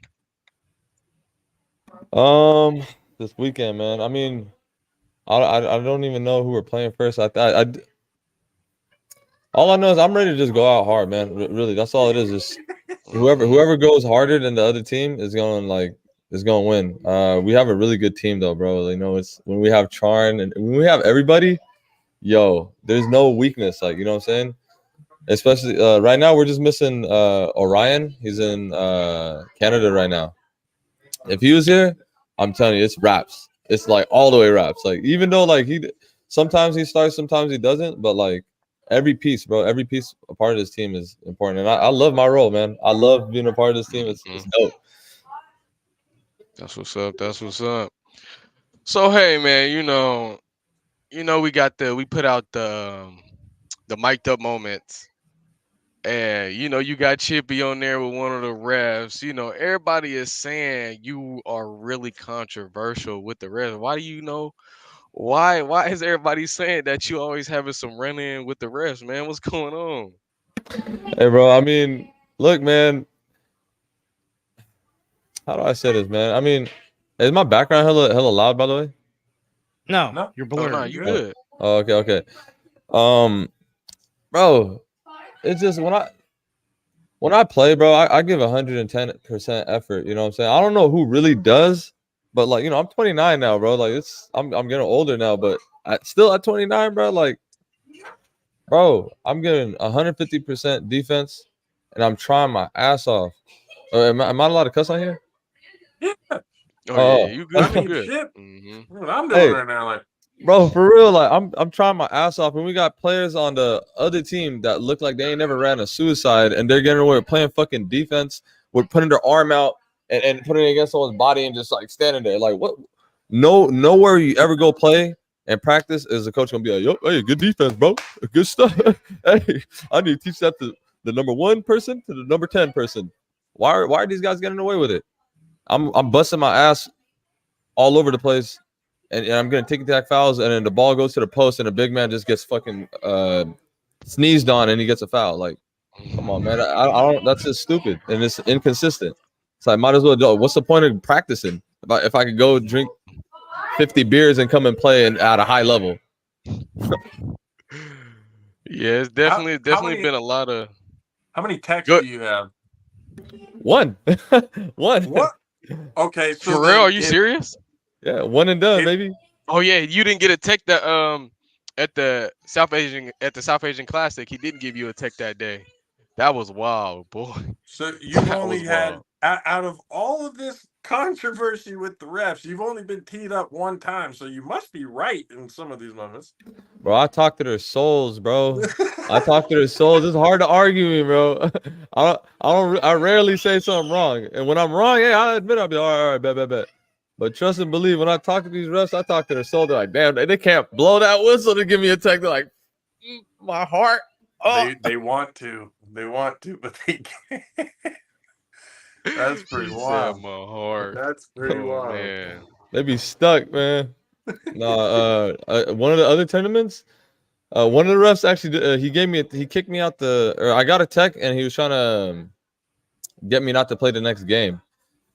This weekend, man. I mean, I don't even know who we're playing first. All I know is I'm ready to just go out hard, man. Really, that's all it is. Just whoever goes harder than the other team is gonna win. We have a really good team though, bro. You know, it's when we have Charn and when we have everybody, yo, there's no weakness. Like, you know what I'm saying? Especially right now, we're just missing Orion. He's in Canada right now. If he was here, I'm telling you, it's raps. It's like all the way raps. Like even though like sometimes he starts, sometimes he doesn't, but like every piece, bro, every piece a part of this team is important. And I love my role, man. I love being a part of this team. It's dope. That's what's up. That's what's up. So hey, man, we put out the mic'd up moments, and you got Chippy on there with one of the refs. Everybody is saying you are really controversial with the refs. Why do you know? Why is everybody saying that you always having some run in with the refs, man? What's going on? Hey, bro. I mean, look, man. How do I say this, man? I mean, is my background hella loud, by the way? No, you're Oh blurred. no, you good. Oh, okay. Bro, it's just when I play, bro, I give 110% effort. You know what I'm saying? I don't know who really does, but like, I'm 29 now, bro. Like I'm getting older now, but still at 29, bro. Like, bro, I'm getting 150% defense, and I'm trying my ass off. Am I allowed to cuss on here? Yeah. Oh yeah, you good. I You mean, good. shit. Mm-hmm. What I'm doing right now, like, Bro, for real, like I'm trying my ass off, and we got players on the other team that look like they ain't never ran a suicide, and they're getting away with playing fucking defense, with putting their arm out and putting it against someone's body and just like standing there, like what? Nowhere you ever go play and practice is the coach gonna be like, yo, hey, good defense, bro, good stuff. Hey, I need to teach that to the number 1 person to the number 10 person. Why are these guys getting away with it? I'm busting my ass all over the place. And I'm gonna tick-tack fouls, and then the ball goes to the post, and a big man just gets fucking sneezed on, and he gets a foul. Like, come on, man. I don't. That's just stupid, and it's inconsistent. So I might as well do. What's the point of practicing if I could go drink 50 beers and come and play at a high level? Yeah, it's definitely been a lot of. How many texts Good. do you have? One. What? Okay, so For real? Are you serious? Yeah, one and done, baby. Oh yeah, you didn't get a tech that at the South Asian Classic. He didn't give you a tech that day. That was wild, boy. So you've That only was had wild. out of all of this controversy with the refs. You've only been teed up one time, so you must be right in some of these moments. Bro, I talk to their souls, bro. I talk to their souls. It's hard to argue me, bro. I rarely say something wrong. And when I'm wrong, hey, I admit I'll be all right, bet. But trust and believe, when I talk to these refs, I talk to their soul. They're like, damn, they can't blow that whistle to give me a tech. They're like, my heart. Oh, They want to, but they can't. That's pretty He said wild. my heart. That's pretty Oh wild. man. they be stuck, man. No, one of the other tournaments, one of the refs actually, he kicked me out or I got a tech and he was trying to get me not to play the next game.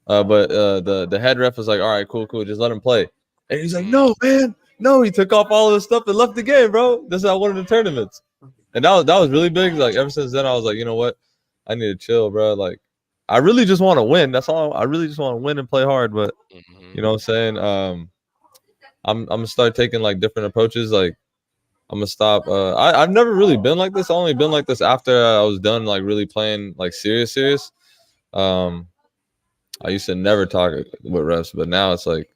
But the head ref was like, all right, cool, just let him play. And he's like, no, man, no. He took off all of his stuff and left the game, bro. This is at one of the tournaments. And that was really big. Like ever since then, I was like, you know what? I need to chill, bro. Like, I really just want to win. That's all. I really just want to win and play hard. But you know what I'm saying? I'm gonna start taking like different approaches. Like I'm gonna stop. I've never really been like this. I only been like this after I was done like really playing like serious. I used to never talk with refs, but now it's like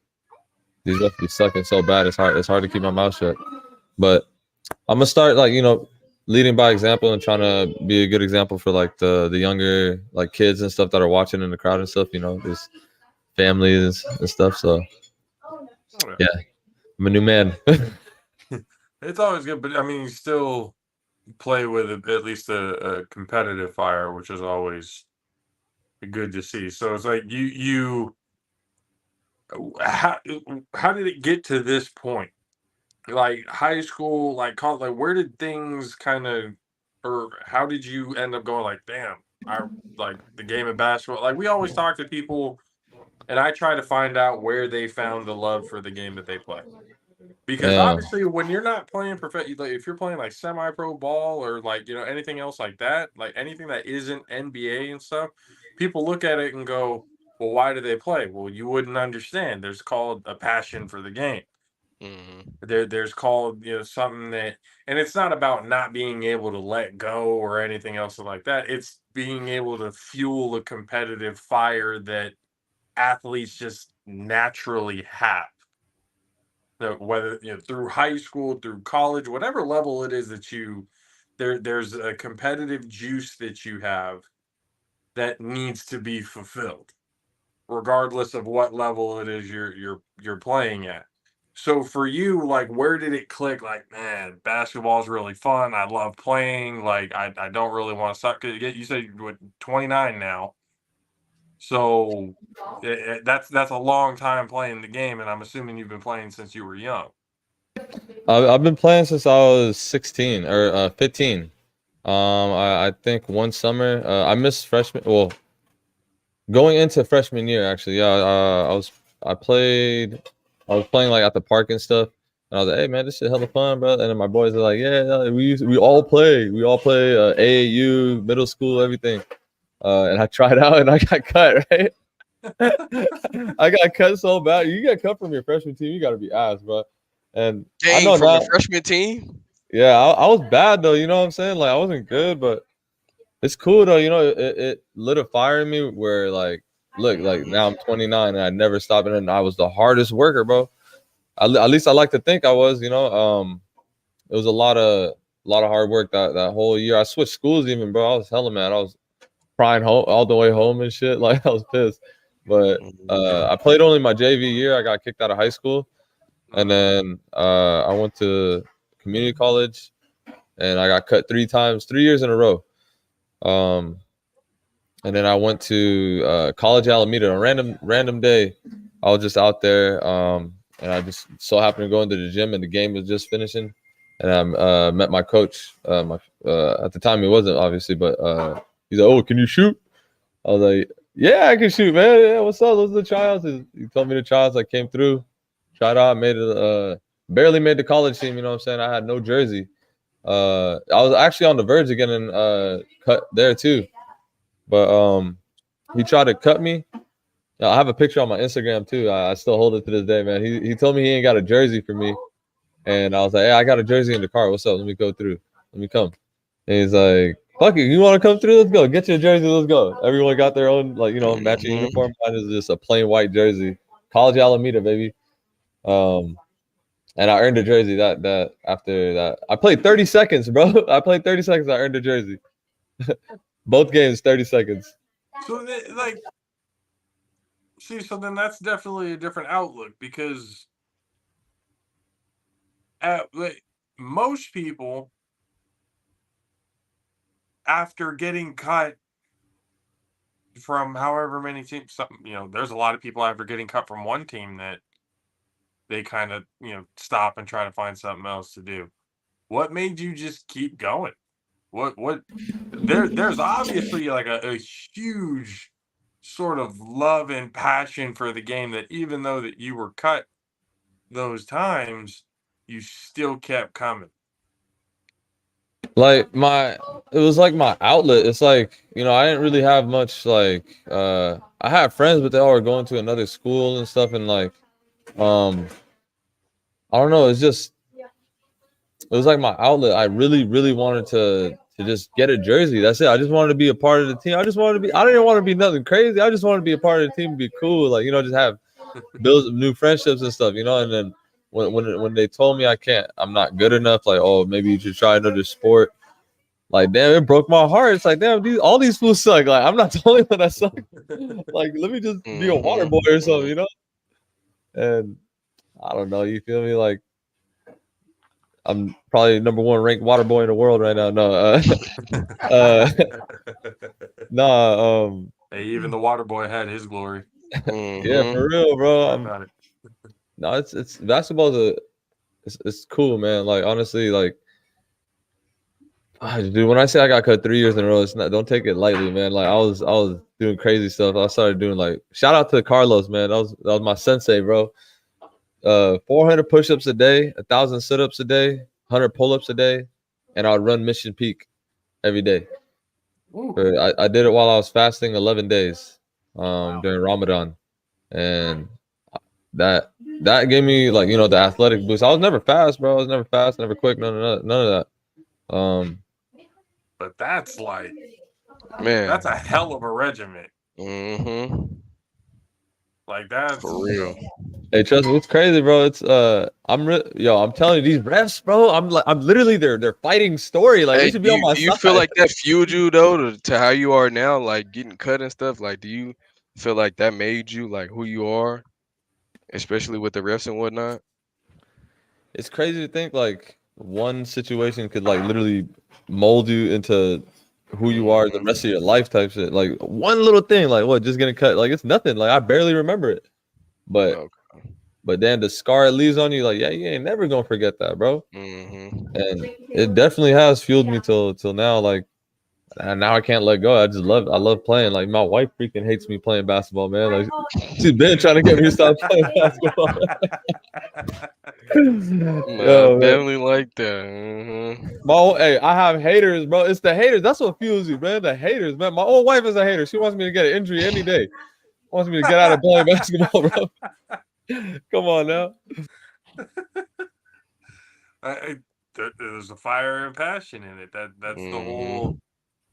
these refs be sucking so bad. It's hard to keep my mouth shut. But I'm gonna start like leading by example and trying to be a good example for like the younger like kids and stuff that are watching in the crowd and stuff. There's families and stuff. So yeah, I'm a new man. It's always good, but I mean, you still play with at least a competitive fire, which is always good to see. So it's like how did it get to this point? Like high school, like college, like where did things kind of, or how did you end up going like, damn, I like the game of basketball? Like we always talk to people, and I try to find out where they found the love for the game that they play. Because Yeah. obviously, when you're not playing like if you're playing like semi-pro ball or like anything else like that, like anything that isn't NBA and stuff, people look at it and go, "Well, why do they play?" Well, you wouldn't understand. There's called a passion for the game. There's called something that, and it's not about not being able to let go or anything else like that. It's being able to fuel a competitive fire that athletes just naturally have. Whether through high school, through college, whatever level it is that there's a competitive juice that you have that needs to be fulfilled, regardless of what level it is you're playing at. So for you, like, where did it click? Like, man, basketball is really fun. I love playing. Like, I don't really want to suck. You said you're 29 now, so that's a long time playing the game, and I'm assuming you've been playing since you were young. I've been playing since I was 16 or 15. I think one summer I missed freshman. Well, going into freshman year, actually, yeah. I was playing like at the park and stuff, and I was like, hey man, this shit hella fun, bro. And then my boys are like, yeah, we all play AAU, middle school, everything. And I tried out and I got cut, right? I got cut so bad. You get cut from your freshman team, you got to be ass, bro. And I know From now, the freshman team. yeah, I was bad though. You know what I'm saying? Like I wasn't good, but it's cool though. It lit a fire in me where like, look, like now I'm 29 and I never stopped, and I was the hardest worker, bro. At least I like to think I was. It was a lot of hard work that whole year. I switched schools even, bro. I was hella mad. I was crying home all the way home and shit. Like I was pissed. But I played only my JV year. I got kicked out of high school, and then I went to community college, and I got cut 3 years in a row. And then I went to college Alameda. A random day, I was just out there, and I just so happened to go into the gym, and the game was just finishing, and I met my coach. At the time, he wasn't obviously, but he's like, "Oh, can you shoot?" I was like, "Yeah, I can shoot, man. Yeah, what's up? Those are the tryouts." He told me the tryouts. I came through, tried out, made it. Barely made the college team. You know what I'm saying? I had no jersey. I was actually on the verge of getting cut there too, but he tried to cut me. I have a picture on my Instagram too. I still hold it to this day, man. He told me he ain't got a jersey for me, and I was like, "Hey, I got a jersey in the car. What's up? Let me go through. Let me come." And he's like, Fuck it. You want to come through? Let's go. Get your jersey. Let's go. Everyone got their own, like, matching Mhm. uniform. Mine is just a plain white jersey. College Alameda, baby. And I earned a jersey that after that. I played 30 seconds, bro. I played 30 seconds. I earned a jersey. Both games, 30 seconds. So like, see, so then that's definitely a different outlook because like, most people after getting cut from however many teams, there's a lot of people after getting cut from one team that they kind of stop and try to find something else to do. What made you just keep going? What there's obviously like a huge sort of love and passion for the game that even though that you were cut those times, you still kept coming. Like it was like my outlet. It's like, I didn't really have much like I had friends, but they all were going to another school and stuff, and like I don't know, it was like my outlet. I really, really wanted to just get a jersey. That's it. I just wanted to be a part of the team. I didn't want to be nothing crazy. I just wanted to be a part of the team, be cool, like, just have build new friendships and stuff, and then when they told me I'm not good enough, like, oh, maybe you should try another sport. Like, damn, it broke my heart. It's like, damn, all these fools suck. Like, I'm not the only one that suck. Like, let me just be a water boy or something, And I don't know, you feel me? Like, I'm probably number one ranked water boy in the world right now. No, nah. Hey, even the water boy had his glory. Yeah, for real, bro. About it. No, it's basketball. It's cool, man. Like, honestly, like, dude, when I say I got cut 3 years in a row, it's not. Don't take it lightly, man. Like, I was doing crazy stuff. I started doing, like, shout out to Carlos, man. That was my sensei, bro. 400 push-ups a day, 1,000 sit-ups a day, 100 pull-ups a day, and I'd run Mission Peak every day. I did it while I was fasting 11 days during Ramadan, and that gave me, like, the athletic boost. I was never fast, bro. I was never fast, never quick, none of that. But that's like, Man, that's a hell of a regiment. Like, that's for real. Hey, trust me, it's crazy, bro. It's I'm telling you, these refs, bro. I'm literally their fighting story. Like, they Hey, should be on my do you side. feel like that fueled you though to how you are now, like getting cut and stuff? Like, do you feel like that made you like who you are, especially with the refs and whatnot? It's crazy to think like one situation could, like, literally mold you into who you are the rest of your life type shit. Like, one little thing, like, what, just getting cut, like, it's nothing. Like, I barely remember it, but Okay. then the scar it leaves on you, like, yeah, you ain't never gonna forget that, bro. Mm-hmm. And it definitely has fueled me till now. Like, and now I can't let go. I love playing. Like, my wife freaking hates me playing basketball, man. Like, she's been trying to get me to stop playing basketball. Yo, man. Definitely like that. Mm-hmm. Hey, I have haters, bro. It's the haters. That's what fuels you, man. The haters, man. My old wife is a hater. She wants me to get an injury any day. Wants me to get out of playing basketball, bro. Come on now. There's a fire and passion in it. That's the whole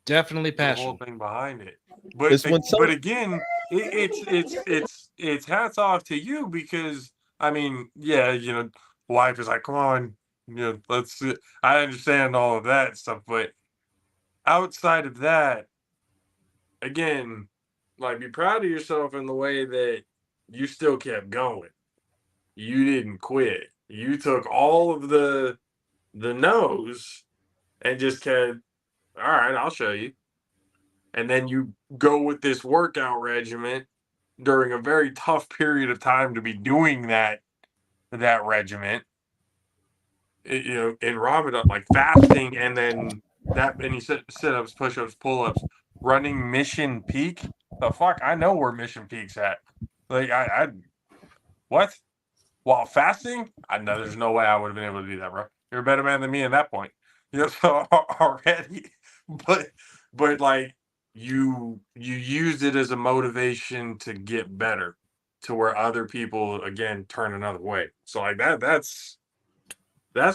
Definitely the whole passion. thing behind it. But It's when but again, it's hats off to you because I mean, yeah, wife is like, come on, let's. I understand all of that stuff, but outside of that, again, like, be proud of yourself in the way that you still kept going. You didn't quit. You took all of the no's and just kept, all right, I'll show you. And then you go with this workout regimen during a very tough period of time to be doing that regiment. In Ramadan, like fasting, and then and you said sit-ups, push-ups, pull-ups, running Mission Peak. The fuck, I know where Mission Peak's at. Like, I what? While fasting? I know there's no way I would have been able to do that, bro. You're a better man than me at that point. So already, but like, you used it as a motivation to get better, to where other people again turn another way. So like that's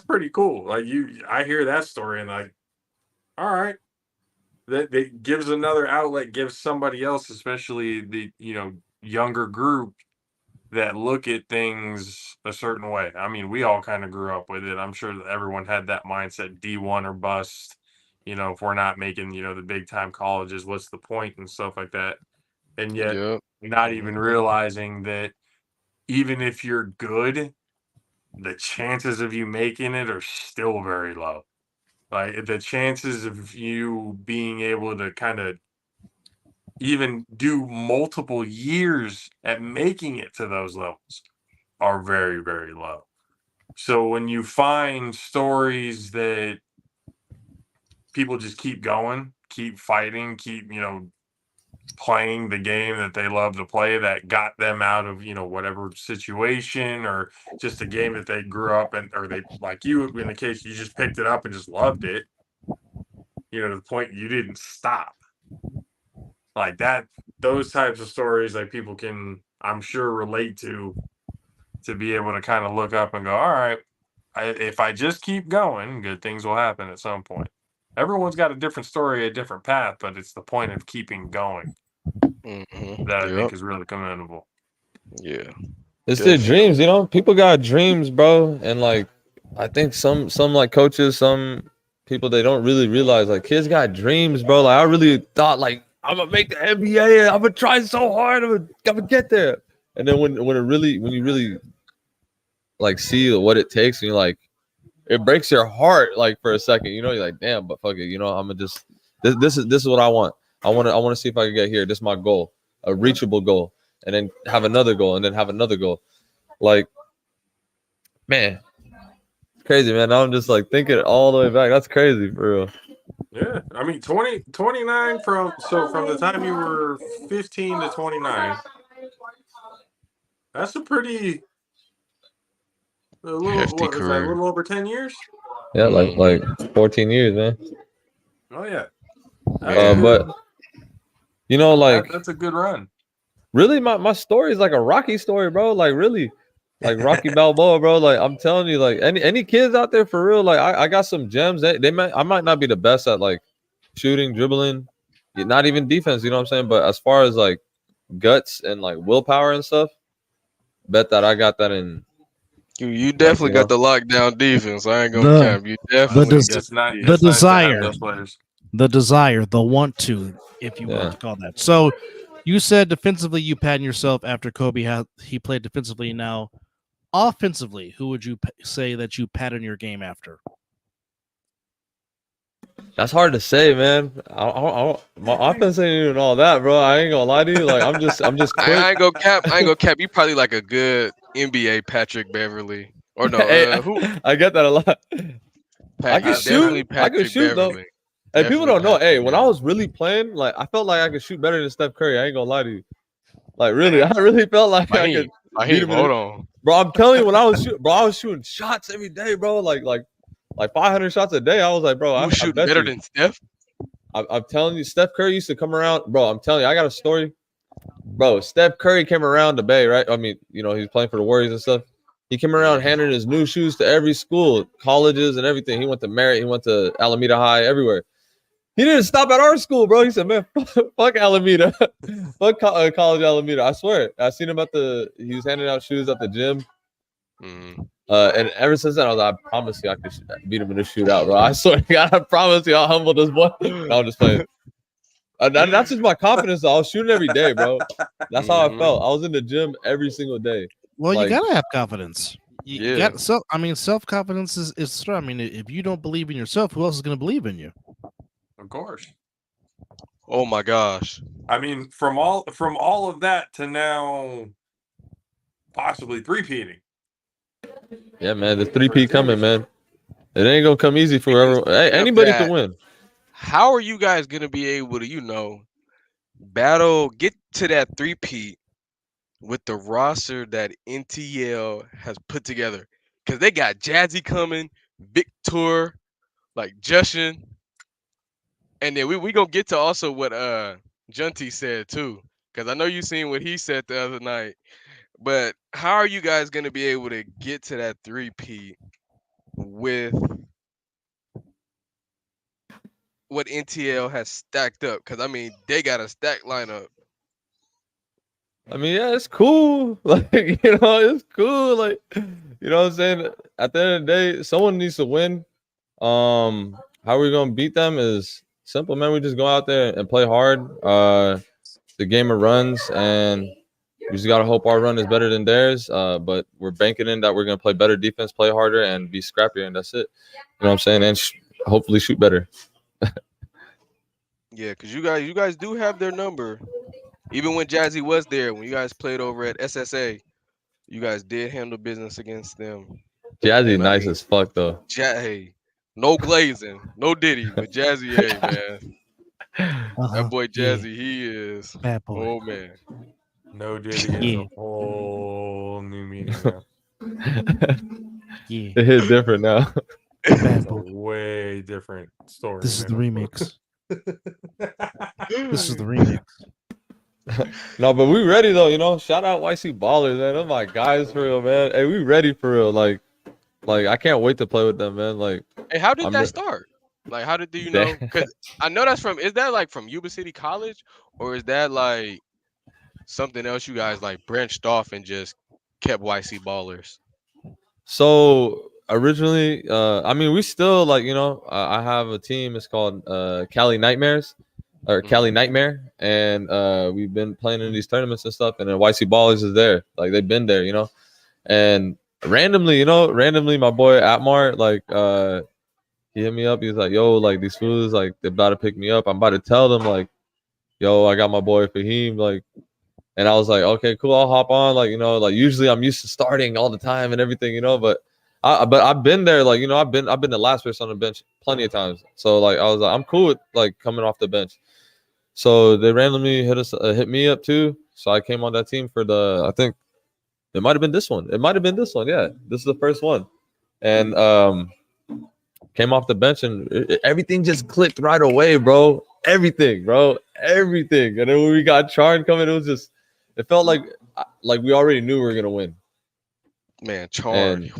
pretty cool. Like, I hear that story and like, all right, that gives another outlet, gives somebody else, especially the younger group, that look at things a certain way. I mean, we all kind of grew up with it. I'm sure that everyone had that mindset, D1 or bust. If we're not making, the big time colleges, what's the point and stuff like that. And yet, Yep. not even realizing that even if you're good, the chances of you making it are still very low. Like the chances of you being able to kind of even do multiple years at making it to those levels are very, very low. So when you find stories that people just keep going, keep fighting, keep, playing the game that they love to play that got them out of, whatever situation, or just a game that they grew up in, or they, like you, in the case, you just picked it up and just loved it, to the point you didn't stop. Like that, those types of stories, like people can, I'm sure, relate to be able to kind of look up and go, all right, if I just keep going, good things will happen at some point. Everyone's got a different story, a different path, but it's the point of keeping going that I think Yep. is really commendable. Yeah. It's their Definitely. dreams, People got dreams, bro, and like I think some like coaches, some people, they don't really realize like kids got dreams, bro. Like I really thought like I'm gonna make the NBA. I'm gonna try so hard. I'm gonna get there. And then when you really like see what it takes, and you're like, it breaks your heart like for a second. You're like, damn, but fuck it. I'm gonna just this is what I want. I want to see if I can get here. This is my goal, a reachable goal, and then have another goal, and then have another goal. Like, man, it's crazy, man. Now I'm just like thinking all the way back. That's crazy for real. Yeah. I mean, 29 from the time you were 15 to 29, that's a pretty, a little, Hefty what is that, a career. little over 10 years? Yeah, Mhm. like 14 years, man. Oh, yeah. That's a Man. good, But like that's a good run. really, my story is like a Rocky story, bro. Like really, like Rocky Balboa, bro. Like I'm telling you, like any kids out there for real, like I got some gems. I might not be the best at like shooting, dribbling, not even defense. You know what I'm saying? But as far as like guts and like willpower and stuff, bet that I got that in. You Like definitely got the lockdown defense. I ain't gonna The cap. You I mean, definitely got it's not, the the it's nice to have desire, those players. the desire, the want to, if you will, Yeah. to call that. So you said defensively you patting yourself after Kobe he played defensively. Now offensively, who would you say that you pattern your game after? That's hard to say, man. My offense ain't even all that, bro. I ain't gonna lie to you. Like I'm just quick. I ain't gonna cap. I ain't gonna cap. You probably like a good NBA Patrick Beverly. Or no, Hey, who? I get that a lot. I can shoot. Definitely I can Patrick shoot though. Beverly. Hey, people Definitely don't know. Hey, Patrick when I Beverly. was really playing, like I felt like I could shoot better than Steph Curry. I ain't gonna lie to you. Like really, I really felt like I could beat Fahim, him. hold on. Bro, I'm telling you, when I was shooting, bro, I was shooting shots every day, bro. Like 500 shots a day. I was like, bro, You was I shooting bet better you. than Steph? I'm telling you, Steph Curry used to come around, bro. I'm telling you, I got a story, bro. Steph Curry came around the Bay, right? I mean, he was playing for the Warriors and stuff. He came around handing his new shoes to every school, colleges, and everything. He went to Merritt, he went to Alameda High, everywhere. He didn't stop at our school, bro. He said, "Man, fuck Alameda, fuck college Alameda." I swear, I seen him he was handing out shoes at the gym. And ever since then, I was like, I promise you, I could beat him in a shootout, bro. I swear to God, I promise you, I'll humble this boy. No, I'm just playing. That's just my confidence. Though. I was shooting every day, bro. That's how I felt. I was in the gym every single day. Well, you Like, gotta have confidence. You Yeah. got self confidence is. I mean, if you don't believe in yourself, who else is gonna believe in you? Of course. Oh my gosh. I mean, from all of that to now possibly three-peating. yeah, man, the 3P coming, man. It ain't gonna come easy for everyone. Hey, Speaking of anybody that, can win. how are you guys gonna be able to, get to that three-peat with the roster that NTL has put together? Because they got Jazzy coming, Victor, like Justin, and then we gonna get to also what Junty said too. Because I know you seen what he said the other night. But how are you guys gonna be able to get to that three-peat with what NTL has stacked up, because I mean they got a stacked lineup. I mean, yeah, it's cool. Like, it's cool. Like, what I'm saying? At the end of the day, someone needs to win. How we gonna beat them is simple, man. We just go out there and play hard. The game of runs, and we just gotta hope our run is better than theirs. But we're banking in that we're gonna play better defense, play harder, and be scrappier, and that's it. You know what I'm saying? And hopefully shoot better. Yeah, because you guys do have their number. Even when Jazzy was there, when you guys played over at SSA, you guys did handle business against them. Jazzy, And I nice mean, as fuck though. Hey, no glazing, no Diddy, but Jazzy, hey man, that boy Jazzy, he is. Bad boy. Oh man, No Diddy is Yeah. a whole new meaning now. Yeah. It hit different now. It's Bad a boy. way different story. This is the now. remix. This is the remix. No, but we ready though. Shout out YC Ballers, man. They're my guys for real, man. Hey, we ready for real. Like I can't wait to play with them, man. Like, hey, how did I'm that re- start? Like, how did you know? Because I know that's from. Is that like from Yuba City College, or is that like something else? You guys like branched off and just kept YC Ballers. so originally, I mean, we still like, I have a team. It's called Cali Nightmares or Cali Nightmare, and we've been playing in these tournaments and stuff. And then YC Ballers is there. Like they've been there, and randomly, my boy Atmar, like, he hit me up. He was like, "Yo, like these fools, like they're about to pick me up. I'm about to tell them, like, yo, I got my boy Fahim, like." And I was like, "Okay, cool. I'll hop on." Like, like usually I'm used to starting all the time and everything, but I've been there, like, I've been the last person on the bench plenty of times. So like I was like, I'm cool with like coming off the bench. So they randomly hit me up too. So I came on that team for I think it might have been this one. It might have been this one. Yeah, this is the first one, and came off the bench and everything just clicked right away, bro. Everything, bro. Everything. And then when we got Charn coming, it felt like we already knew we were gonna win. Man, Charn.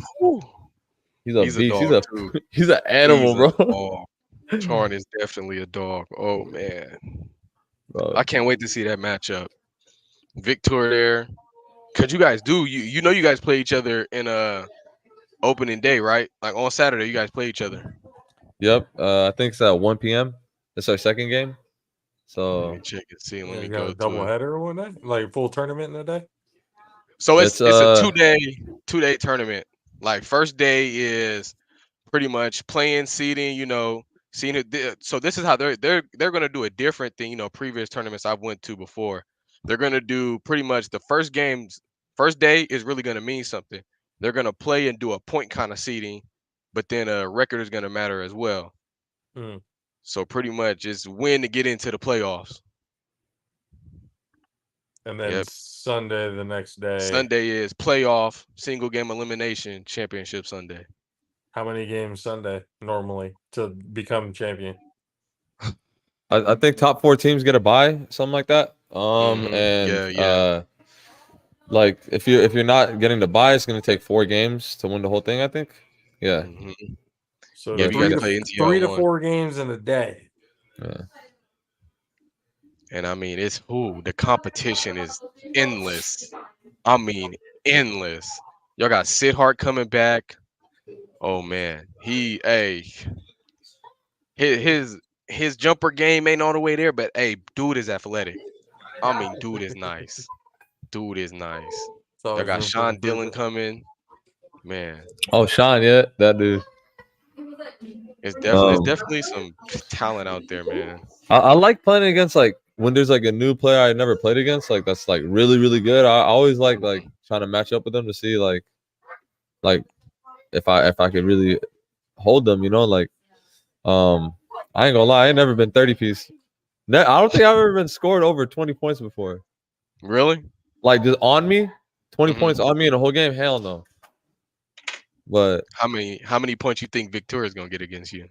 He's a He's beast. a dog too. He's an animal, He's a bro. dog. Charn is definitely a dog. Oh man, Bro. I can't wait to see that matchup. Victor there, cause you guys do you know you guys play each other in opening day, right? Like on Saturday, you guys play each other. Yep. I think it's at 1 p.m. It's our second game. So Let me check and see. Let Yeah, me you got go a double to it. header one day, like full tournament in a day. So it's a It's, 2-day tournament. Like first day is pretty much playing, seeding, seeing it. So this is how they're gonna do a different thing. Previous tournaments I've went to before, they're gonna do pretty much the first day is really gonna mean something. They're gonna play and do a point kind of seeding, but then a record is gonna matter as well. Mm. So pretty much it's win to get into the playoffs. And then Yep. Sunday, the next day. Sunday is playoff, single game elimination, championship Sunday. How many games Sunday normally to become champion? I think top 4 teams get a bye, something like that. And Yeah. like if you're not getting the bye, it's gonna take 4 games to win the whole thing, I think. Yeah. Mhm. So Yeah, you three, guys to, play NTL 3 to 1. 4 games in a day. Yeah. And I mean, the competition is endless. I mean, endless. Y'all got Sid Hart coming back. Oh man, his jumper game ain't all the way there, but hey, dude is athletic. I mean, dude is nice. Dude is nice. It's always Y'all got room for Sean Dillon improvement. coming. Man, Oh, Sean, yeah, that dude. it's definitely some talent out there, man. I like playing against like when there's like a new player I never played against, like that's like really, really good. I always like trying to match up with them to see like if I could really hold them, like I ain't gonna lie, I ain't never been 30 piece. I don't think I've ever been scored over 20 points before. Really? Like just on me, 20 Mhm. points on me in a whole game? Hell no. But How many points you think Victoria is gonna get against you?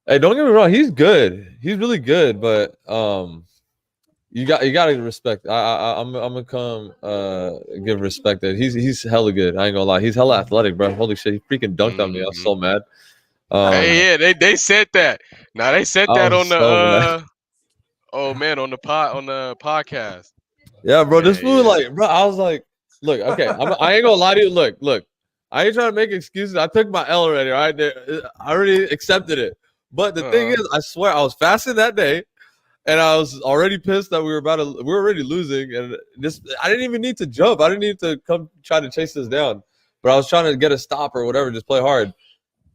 hey, don't get me wrong, he's good. He's really good, but you got to respect. I'm gonna come give respect that he's hella good. I ain't gonna lie, he's hella athletic, bro. Holy shit, he freaking dunked on me. I was so mad. Hey, yeah, they said that. Now they said I that was on the so mad. oh man, on the podcast. Yeah, bro. This Man, fool, yeah. like, bro, I was like, look, okay, I ain't gonna lie to you. Look. I ain't trying to make excuses. I took my L already. All right, I already accepted it. But the thing Uh-huh. is, I swear, I was fasting that day, and I was already pissed that we were already losing, and I didn't even need to jump. I didn't need to come try to chase this down, but I was trying to get a stop or whatever, just play hard.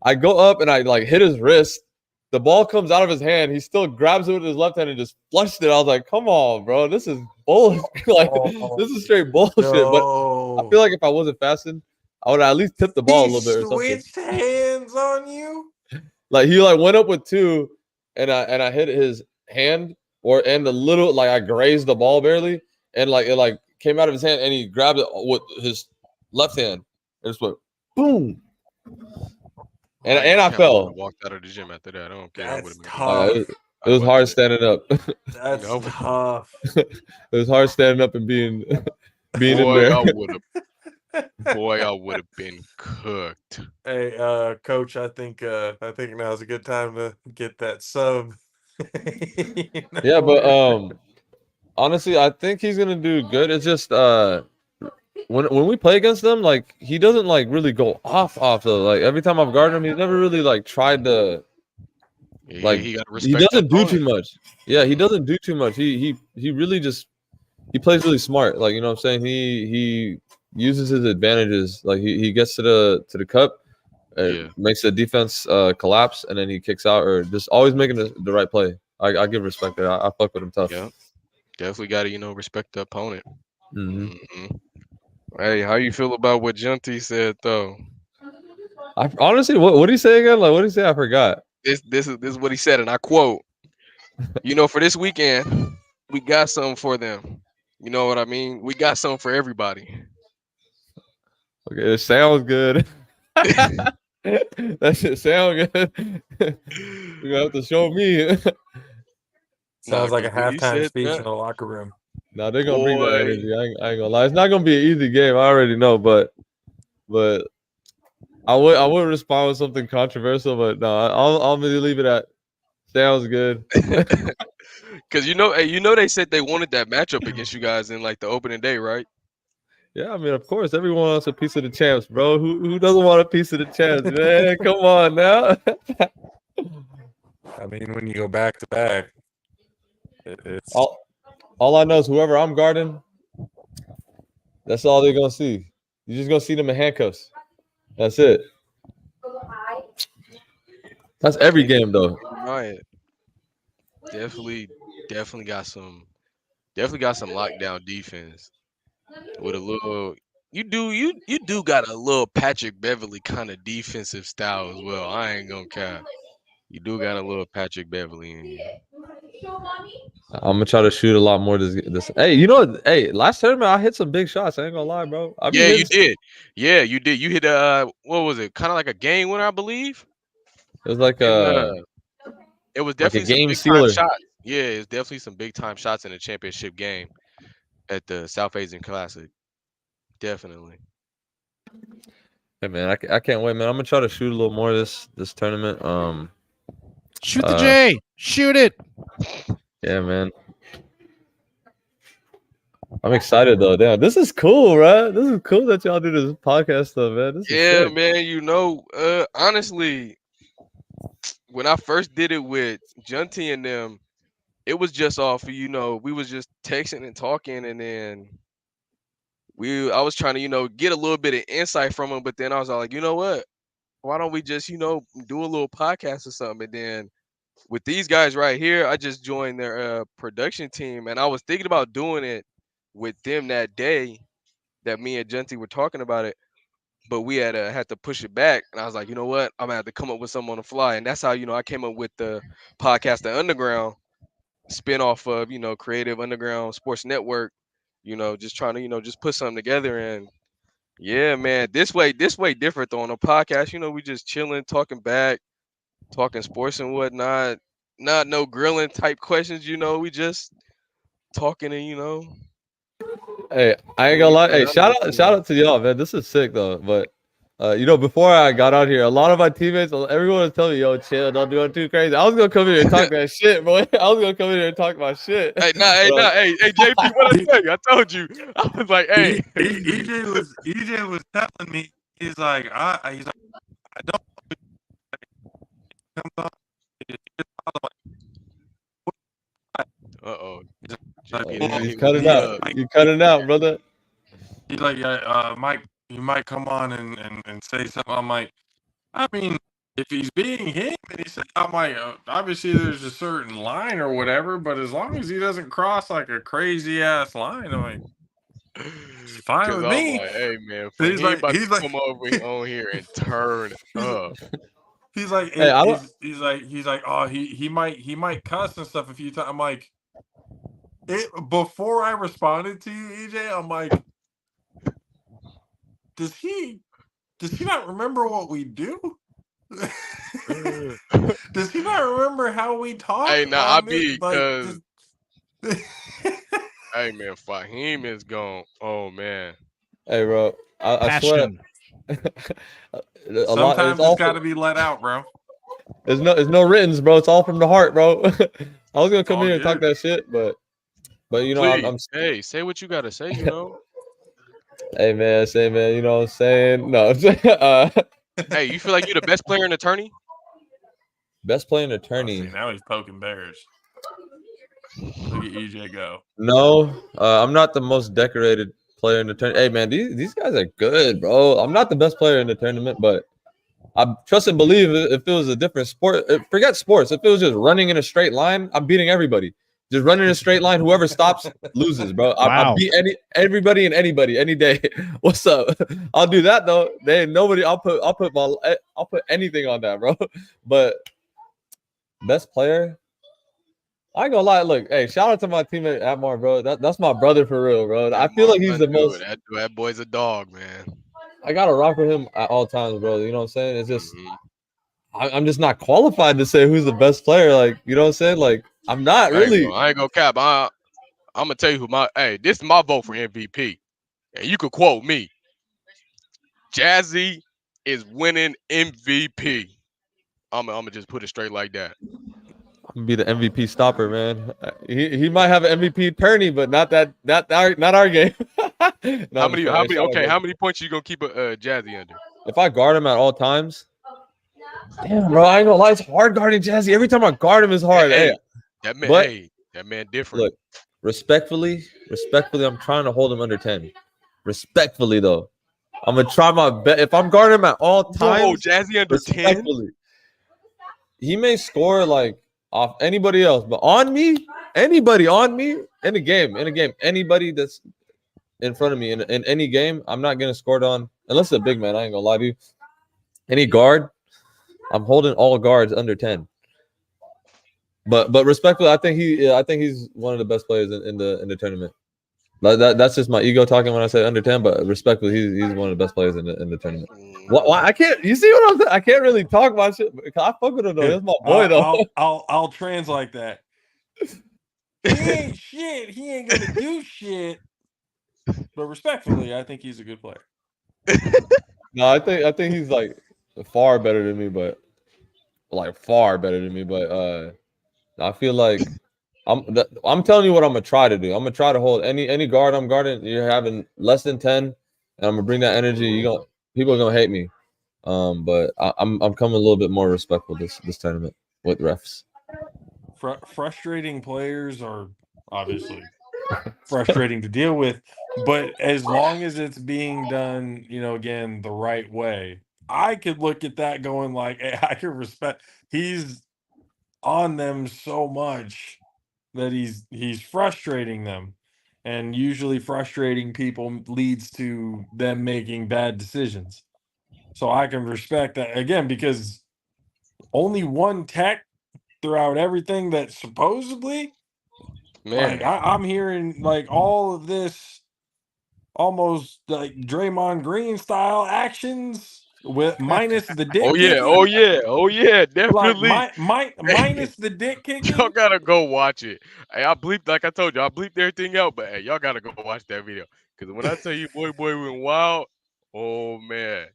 I go up and I like hit his wrist. The ball comes out of his hand. He still grabs it with his left hand and just flushed it. I was like, "Come on, bro, this is bullshit. Like, this is straight bullshit." But I No. feel like if I wasn't fasting, I would at least tip the ball a He little bit or something. switched hands on you. Like he like went up with two, and I hit his hand and the little like I grazed the ball barely, and like it like came out of his hand, and he grabbed it with his left hand and just went boom. And I I would have fell. walked out of the gym after that. I don't care. I would That's have been gone. tough. It was hard standing up. That's No. tough. It was hard standing up and being in Boy, there. I would have been cooked. Hey, coach, I think now's a good time to get that sub. Yeah, but honestly, I think he's gonna do good. It's just when we play against them, like he doesn't like really go off though. Like every time I've guarded him, he's never really like tried to Yeah, like he got to he respect the doesn't do too opponent. much. Yeah, he doesn't do too much. He really just he plays really smart. Like you know what I'm saying? He uses his advantages. Like he gets to the cup, Yeah. makes the defense collapse, and then he kicks out or just always making the right play. I give respect there. I fuck with him tough. Yeah. Definitely got to respect the opponent. Mhm. Hey, how you feel about what Junty said though? I honestly, what did he say again? Like what did he say? I forgot. This is what he said, and I quote: for this weekend, we got something for them. You know what I mean? We got something for everybody. Okay, it sounds good. That shit sound good. You have to show me. Sounds like a 'cause when he halftime said speech that, in the locker room. Now they're gonna bring that boy, energy. I ain't gonna lie. It's not gonna be an easy game. I already know, but I would respond with something controversial, but no, I'll maybe leave it at sounds good. because they said they wanted that matchup against you guys in like the opening day, right? Yeah, I mean, of course, everyone wants a piece of the champs, bro. Who doesn't want a piece of the champs, man? Come on now. I mean, when you go back to back, it's All I know is whoever I'm guarding, that's all they're gonna see. You're just gonna see them in handcuffs. That's it. That's every game though. Right. Definitely got some lockdown defense with a little. You do got a little Patrick Beverly kind of defensive style as well. I ain't gonna cap. You do got a little Patrick Beverly in you. I'm gonna try to shoot a lot more this. Hey, you know what? Hey, last tournament I hit some big shots. I ain't gonna lie, bro. I be Yeah, you hitting. did. Yeah, you did. You hit what was it? Kind of like a game winner, I believe. It was like And a it was like a definitely some game big time sealer. shots. Yeah, it's definitely some big time shots in the championship game at the South Asian Classic. Definitely. Hey man, I can't wait, man. I'm gonna try to shoot a little more this tournament. Shoot the J. Shoot it. Yeah, man. I'm excited though. Damn, this is cool, right? This is cool that y'all do this podcast stuff, man. This is Yeah, sick. man. Honestly, when I first did it with Junty and them, it was just off. We was just texting and talking, and then I was trying to get a little bit of insight from him, but then I was like, you know what? Why don't we just do a little podcast or something? And then with these guys right here, I just joined their production team, and I was thinking about doing it with them that day that me and Junty were talking about it, but we had to push it back. And I was like, you know what? I'm gonna have to come up with something on the fly, and that's how I came up with the podcast, The Underground, spinoff of Creative Underground Sports Network. Just trying to just put something together. And yeah, man, this way different though. On a podcast, we just chilling, talking back, talking sports and whatnot. Not no grilling type questions. We just talking and Hey, I ain't gonna lie. Hey, shout out to y'all, man. This is sick though. But Before I got out here, a lot of my teammates, everyone was telling me, "Yo, chill, don't do it too crazy." I was gonna come here and talk that shit, boy. I was gonna come in here and talk my shit. Hey, hey, JP, what I tell you? I told you. I was like, hey. EJ was telling me, he's like, I don't come up. Uh-oh. He's cutting out. You cutting out, brother. He's like, Mike, you might come on and say something. I'm like, I mean, if he's being him, and he said, I'm like, obviously there's a certain line or whatever, but as long as he doesn't cross like a crazy ass line, I'm like, it's fine with I'm me. like, hey man, He's like, come over on here and turn up. He's like, Hey, he's like, oh, he might cuss and stuff a few times. I'm like, before I responded to you, EJ, I'm like, does he not remember what we do? Does he not remember how we talk? Hey, now I be like, because hey man, Fahim is gone. Oh man. Hey, bro, I swear. Sometimes it's got to be let out, bro. There's no writtens, bro. It's all from the heart, bro. I was gonna come here and talk that shit, but you know, Please, hey, say what you gotta say, you know. Hey man, you know what I'm saying? No. Hey, you feel like you're the best player in the tourney? Best player in the tourney. See, now he's poking bears. Look at EJ go. No, I'm not the most decorated player in the tournament. Hey man, these guys are good, bro. I'm not the best player in the tournament, but I trust and believe if it was a different sport, forget sports. If it was just running in a straight line, I'm beating everybody. Just running in a straight line, whoever stops loses, bro. I beat everybody and anybody any day. What's up? I'll do that though. They ain't nobody. I'll put anything on that, bro. But best player, I ain't gonna lie. Look, hey, shout out to my teammate Atmar, bro. That's my brother for real, bro. I feel like he's the most. That boy's a dog, man. I gotta rock with him at all times, bro. You know what I'm saying? It's just I'm just not qualified to say who's the best player. Like, you know what I'm saying? Like, I'm not really. I ain't gonna cap. I'm gonna tell you who this is my vote for MVP. And you could quote me. Jazzy is winning MVP. I'm gonna just put it straight like that. I'm gonna be the MVP stopper, man. He might have an MVP tourney, but not our game. No, how many points you gonna keep Jazzy under? If I guard him at all times, damn, bro, I ain't gonna lie, it's hard guarding Jazzy. Every time I guard him, it's hard. Hey, that man different. Look, respectfully, I'm trying to hold him under 10. Respectfully, though, I'm gonna try my best. If I'm guarding him at all times, Jazzy under 10. He may score like off anybody else, but on me, anybody on me in a game, anybody that's in front of me in any game, I'm not gonna score it on unless it's a big man. I ain't gonna lie to you. Any guard, I'm holding all guards under 10. But respectfully, I think he's one of the best players in the tournament. That's just my ego talking when I say under 10. But respectfully, he's one of the best players in the tournament. Why I can't? You see what I'm saying? I can't really talk about shit. I fuck with him though. That's my boy though. I'll translate that. He ain't shit. He ain't gonna do shit. But respectfully, I think he's a good player. No, I think he's like far better than me, but I feel like I'm telling you what I'm gonna try to do. I'm gonna try to hold any guard I'm guarding. You're having less than 10, and I'm gonna bring that energy. People are gonna hate me. But I'm coming a little bit more respectful this tournament with refs. Frustrating players are obviously frustrating to deal with, but as long as it's being done, again, the right way, I could look at that going like, hey, I can respect. He's on them so much that he's frustrating them, and usually frustrating people leads to them making bad decisions. So I can respect that again because only one tech throughout everything that supposedly, Man, like I'm hearing like all of this almost like Draymond Green style actions with minus the dick kicking. oh yeah, definitely. Like minus the dick kicking. Y'all gotta go watch it. Hey, I bleeped, like I told you, I bleeped everything out, but hey, y'all gotta go watch that video. Because when I tell you boy went wild, oh man.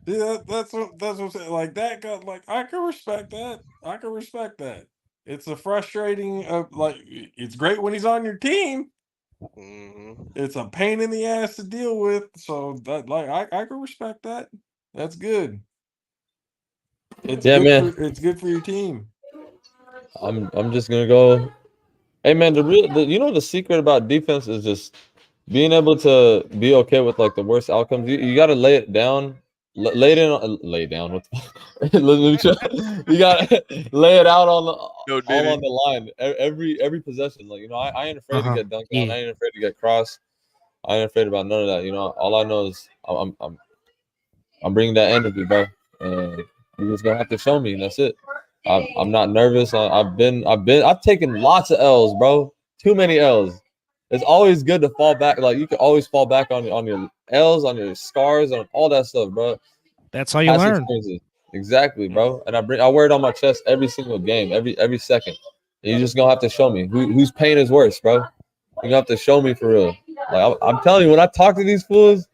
Yeah, that's what I'm saying. Like that got like I can respect that. I can respect that. It's a frustrating like it's great when he's on your team. Mhm. It's a pain in the ass to deal with. So that like I can respect that. That's good. Yeah, man. It's good for your team. I'm just gonna go. Hey, man, you know the secret about defense is just being able to be okay with like the worst outcomes. You got to lay it down, lay it down. What the Let me try. You got to lay it out on Yo, all Diddy. on the line. Every possession. Like, I ain't afraid to Uh-huh. get dunked on. Yeah. I ain't afraid to get crossed. I ain't afraid about none of that. All I know is I'm bringing that energy, bro. And you're just gonna have to show me, and that's it. I'm not nervous. I've taken lots of L's, bro. Too many L's. It's always good to fall back. Like you can always fall back on your L's, on your scars, on all that stuff, bro. That's how you Past learn. experiences. Exactly, bro. And I wear it on my chest every single game, every second. And you're just gonna have to show me whose pain is worse, bro. You're gonna have to show me for real. Like I'm telling you, when I talk to these fools,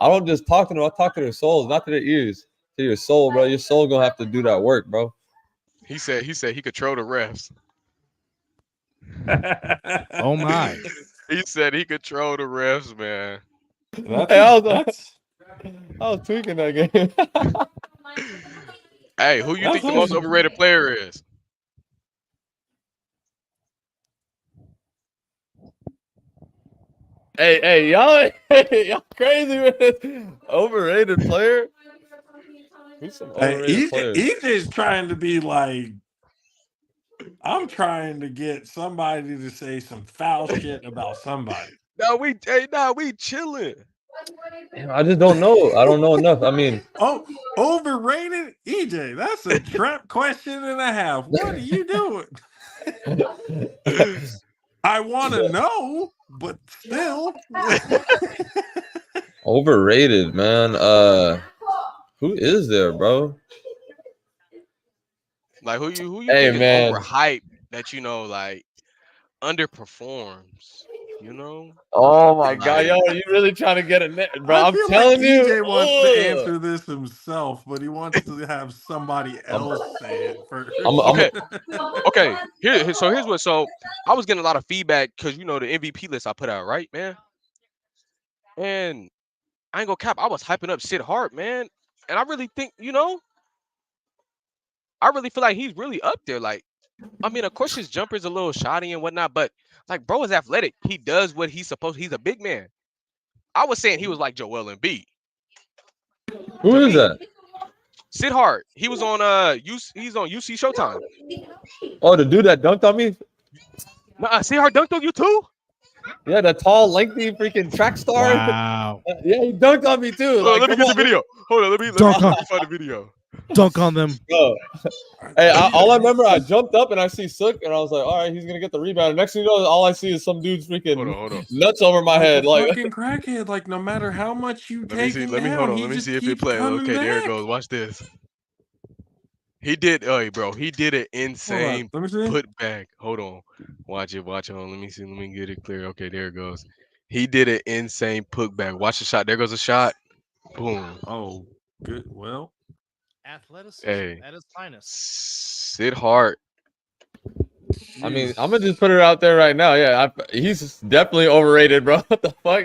I don't just talk to them. I talk to their souls, not to their ears. To your soul, bro. Your soul gonna have to do that work, bro. He said he controlled the refs. Oh my. He said he controlled the refs, man. Hey, That's I was tweaking that game. Hey, who you that's think the most awesome. overrated player is? hey, y'all crazy with this overrated player. Who's some Hey, overrated players? EJ's trying to be like I'm trying to get somebody to say some foul shit about somebody. We chilling. I just don't know. I don't know enough. I mean, Oh, overrated? EJ, that's a trap question and a half. What are you doing? I want to know, but still. overrated, man. Who is there, bro? Like who you Hey, think is man. overhyped that like underperforms? You know, Oh my God, yo, like you really trying to get a net, bro? I I'm feel like telling you. EJ wants to answer this himself, but he wants to have somebody I'm, else say it first. I'm, okay, okay. Here's what. So I was getting a lot of feedback because the MVP list I put out, right, man. And I ain't gonna cap. I was hyping up Sid Hart, man, and I really think I really feel like he's really up there. Like, I mean, of course his jumper's a little shoddy and whatnot, but like, bro is athletic. He does what he's supposed. He's a big man. I was saying he was like Joel Embiid who to is me. that? Sid Hart. He was on he's on UC Showtime. Oh, the dude that dunked on me? Nah, Sid Hart dunked on you too? Yeah, the tall, lengthy, freaking track star. Wow. Yeah, he dunked on me too. Hold on, Like, let me come get the on, video. Hold on, let me Dunk on, find the video. dunk on them. bro. Hey, all I remember, I jumped up and I see Sook, and I was like, all right, he's gonna get the rebound. And next thing you know, all I see is some dude's freaking Hold on. nuts over my Like a head. Like, fucking crackhead. Like no matter how much you Let me take see. him Let me hold down, on. he Let me just see if it keeps plays. coming Okay, there it back. goes. Watch this. He did, oh, bro. He did an Hold on, insane let me see. put back. Hold on. Watch it. Watch it. Hold on. Let me see. Let me get it clear. Okay, there it goes. He did an insane put back. Watch the shot. There goes a shot. Boom. Oh, good. Well, Athleticism Hey, at its finest. Sid Hart. I mean, jeez. I'm gonna just put it out there right now. Yeah, he's definitely overrated, bro. What the fuck?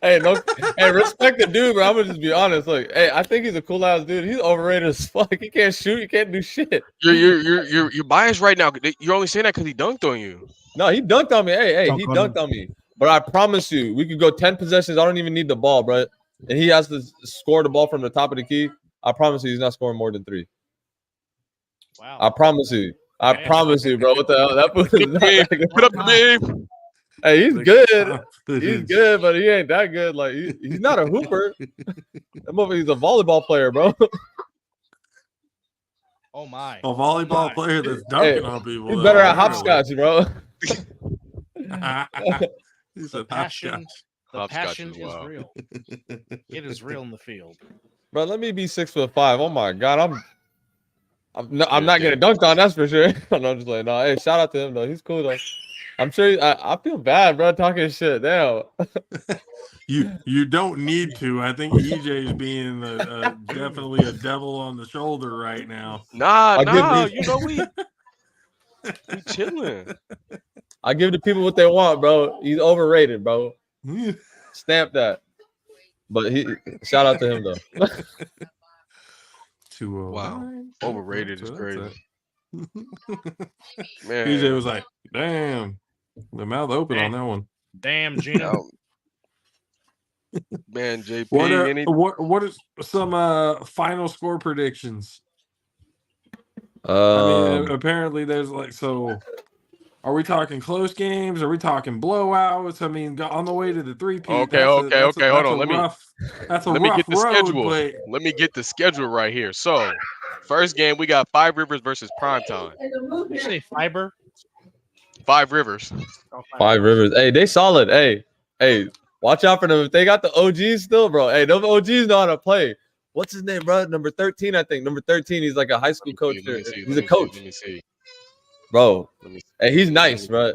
Hey, no, hey, respect the dude, bro. I'm gonna just be honest. Like, hey, I think he's a cool ass dude. He's overrated as fuck. He can't shoot. He can't do shit. You're biased right now. You're only saying that because he dunked on you. No, he dunked on me. Hey, Dunk he on dunked him. on me. But I promise you, we could go 10 possessions. I don't even need the ball, bro. And he has to score the ball from the top of the key. I promise you, he's not scoring more than 3. Wow. I promise you. I Man. promise you, bro. What the hell? That fool Put is up not the that meme. good. Put up the meme. Hey, he's The good. He's confidence. good, but he ain't that good. Like he's not a hooper. That motherfucker, he's a volleyball player, bro. Oh my. A volleyball my. player that's Hey, dunking on people. he's better Though, at apparently. hopscotch, bro. He The said passion. hopscotch. The Hopscotch passion is is wild. real. It is real in the field. Bro, let me be 6'5". Oh my god, I'm Yeah, not yeah. getting dunked on. That's for sure. No, I'm just like, no. Hey, shout out to him though. He's cool though. I'm sure I feel bad, bro, talking shit now. You don't need to. I think EJ's being definitely a devil on the shoulder right now. Nah, I give nah. these You know we chilling. I give the people what they want, bro. He's overrated, bro. Stamp that. But shout out to him though. 209. Wow, overrated is So that's crazy, it. man. EJ was like, damn, the mouth open on that one. Damn, Gina. Oh, man, JP, any What is some final score predictions? I mean, Um, apparently there's like, so are we talking close games? Are we talking blowouts? I mean, on the way to the three-peat, okay, okay, okay. Hold that's a on. rough Get the road, schedule. but Let me get the schedule right here. So, first game we got Five Rivers versus Primetime. Did you say fiber? Five Rivers. Oh, Five Rivers. Hey, they solid. Hey, watch out for them. If they got the OGs still, bro. Hey, those OGs know how to play. What's his name, bro? Number 13, I think. Number 13, he's like a high school coach. He's a coach, Let me see. bro. Let me see. Hey, he's nice, bro.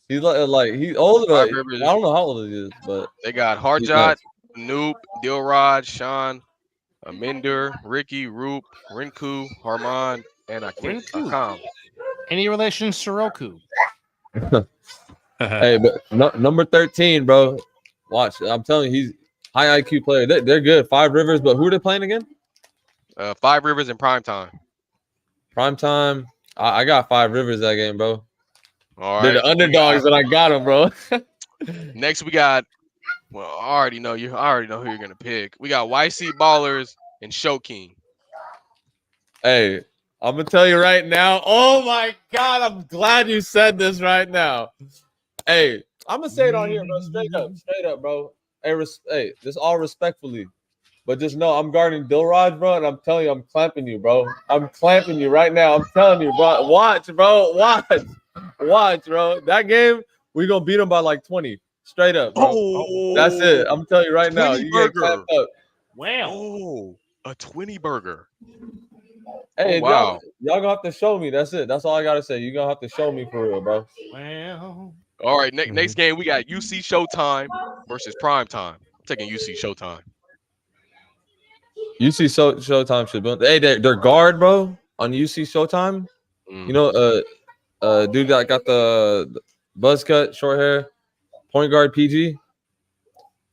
He's like he's old, Five but Rivers. I don't know how old he is, but They got he's Harjot, nice. Noop, Dilraj, Sean, Aminder, Ricky, Roop, Rinku, Harman, and Rinku. Akam. Any relation to Roku? Hey, but number 13, bro. Watch. I'm telling you, he's high IQ player. They're good. Five Rivers, but who are they playing again? Five Rivers in Primetime. Prime time. I got Five Rivers that game, bro. All They're right. the underdogs, but I got them, bro. Next we got. Well, I already know who you're gonna pick. We got YC Ballers and Show King. Hey, I'm gonna tell you right now. Oh my God, I'm glad you said this right now. Hey, I'm gonna say it on here, bro. Straight up, bro. Hey, this all respectfully, but just know I'm guarding Dilraj, bro, and I'm telling you, I'm clamping you, bro. I'm clamping you right now. I'm telling you, bro. Watch, bro. Watch, bro. That game, we gonna beat them by like 20. Straight up, bro. That's it. I'm telling you right now. 20 You get burger. clamped up. Wow. Oh, a 20 burger. Hey, wow. y'all gonna have to show me. That's it. That's all I gotta say. You gonna have to show me for real, bro. Well. All right, next game we got UC Showtime versus Primetime. I'm taking UC Showtime. UC Showtime should be. Hey, they're guard, bro, on UC Showtime. You know, dude that got the buzz cut, short hair, point guard PG.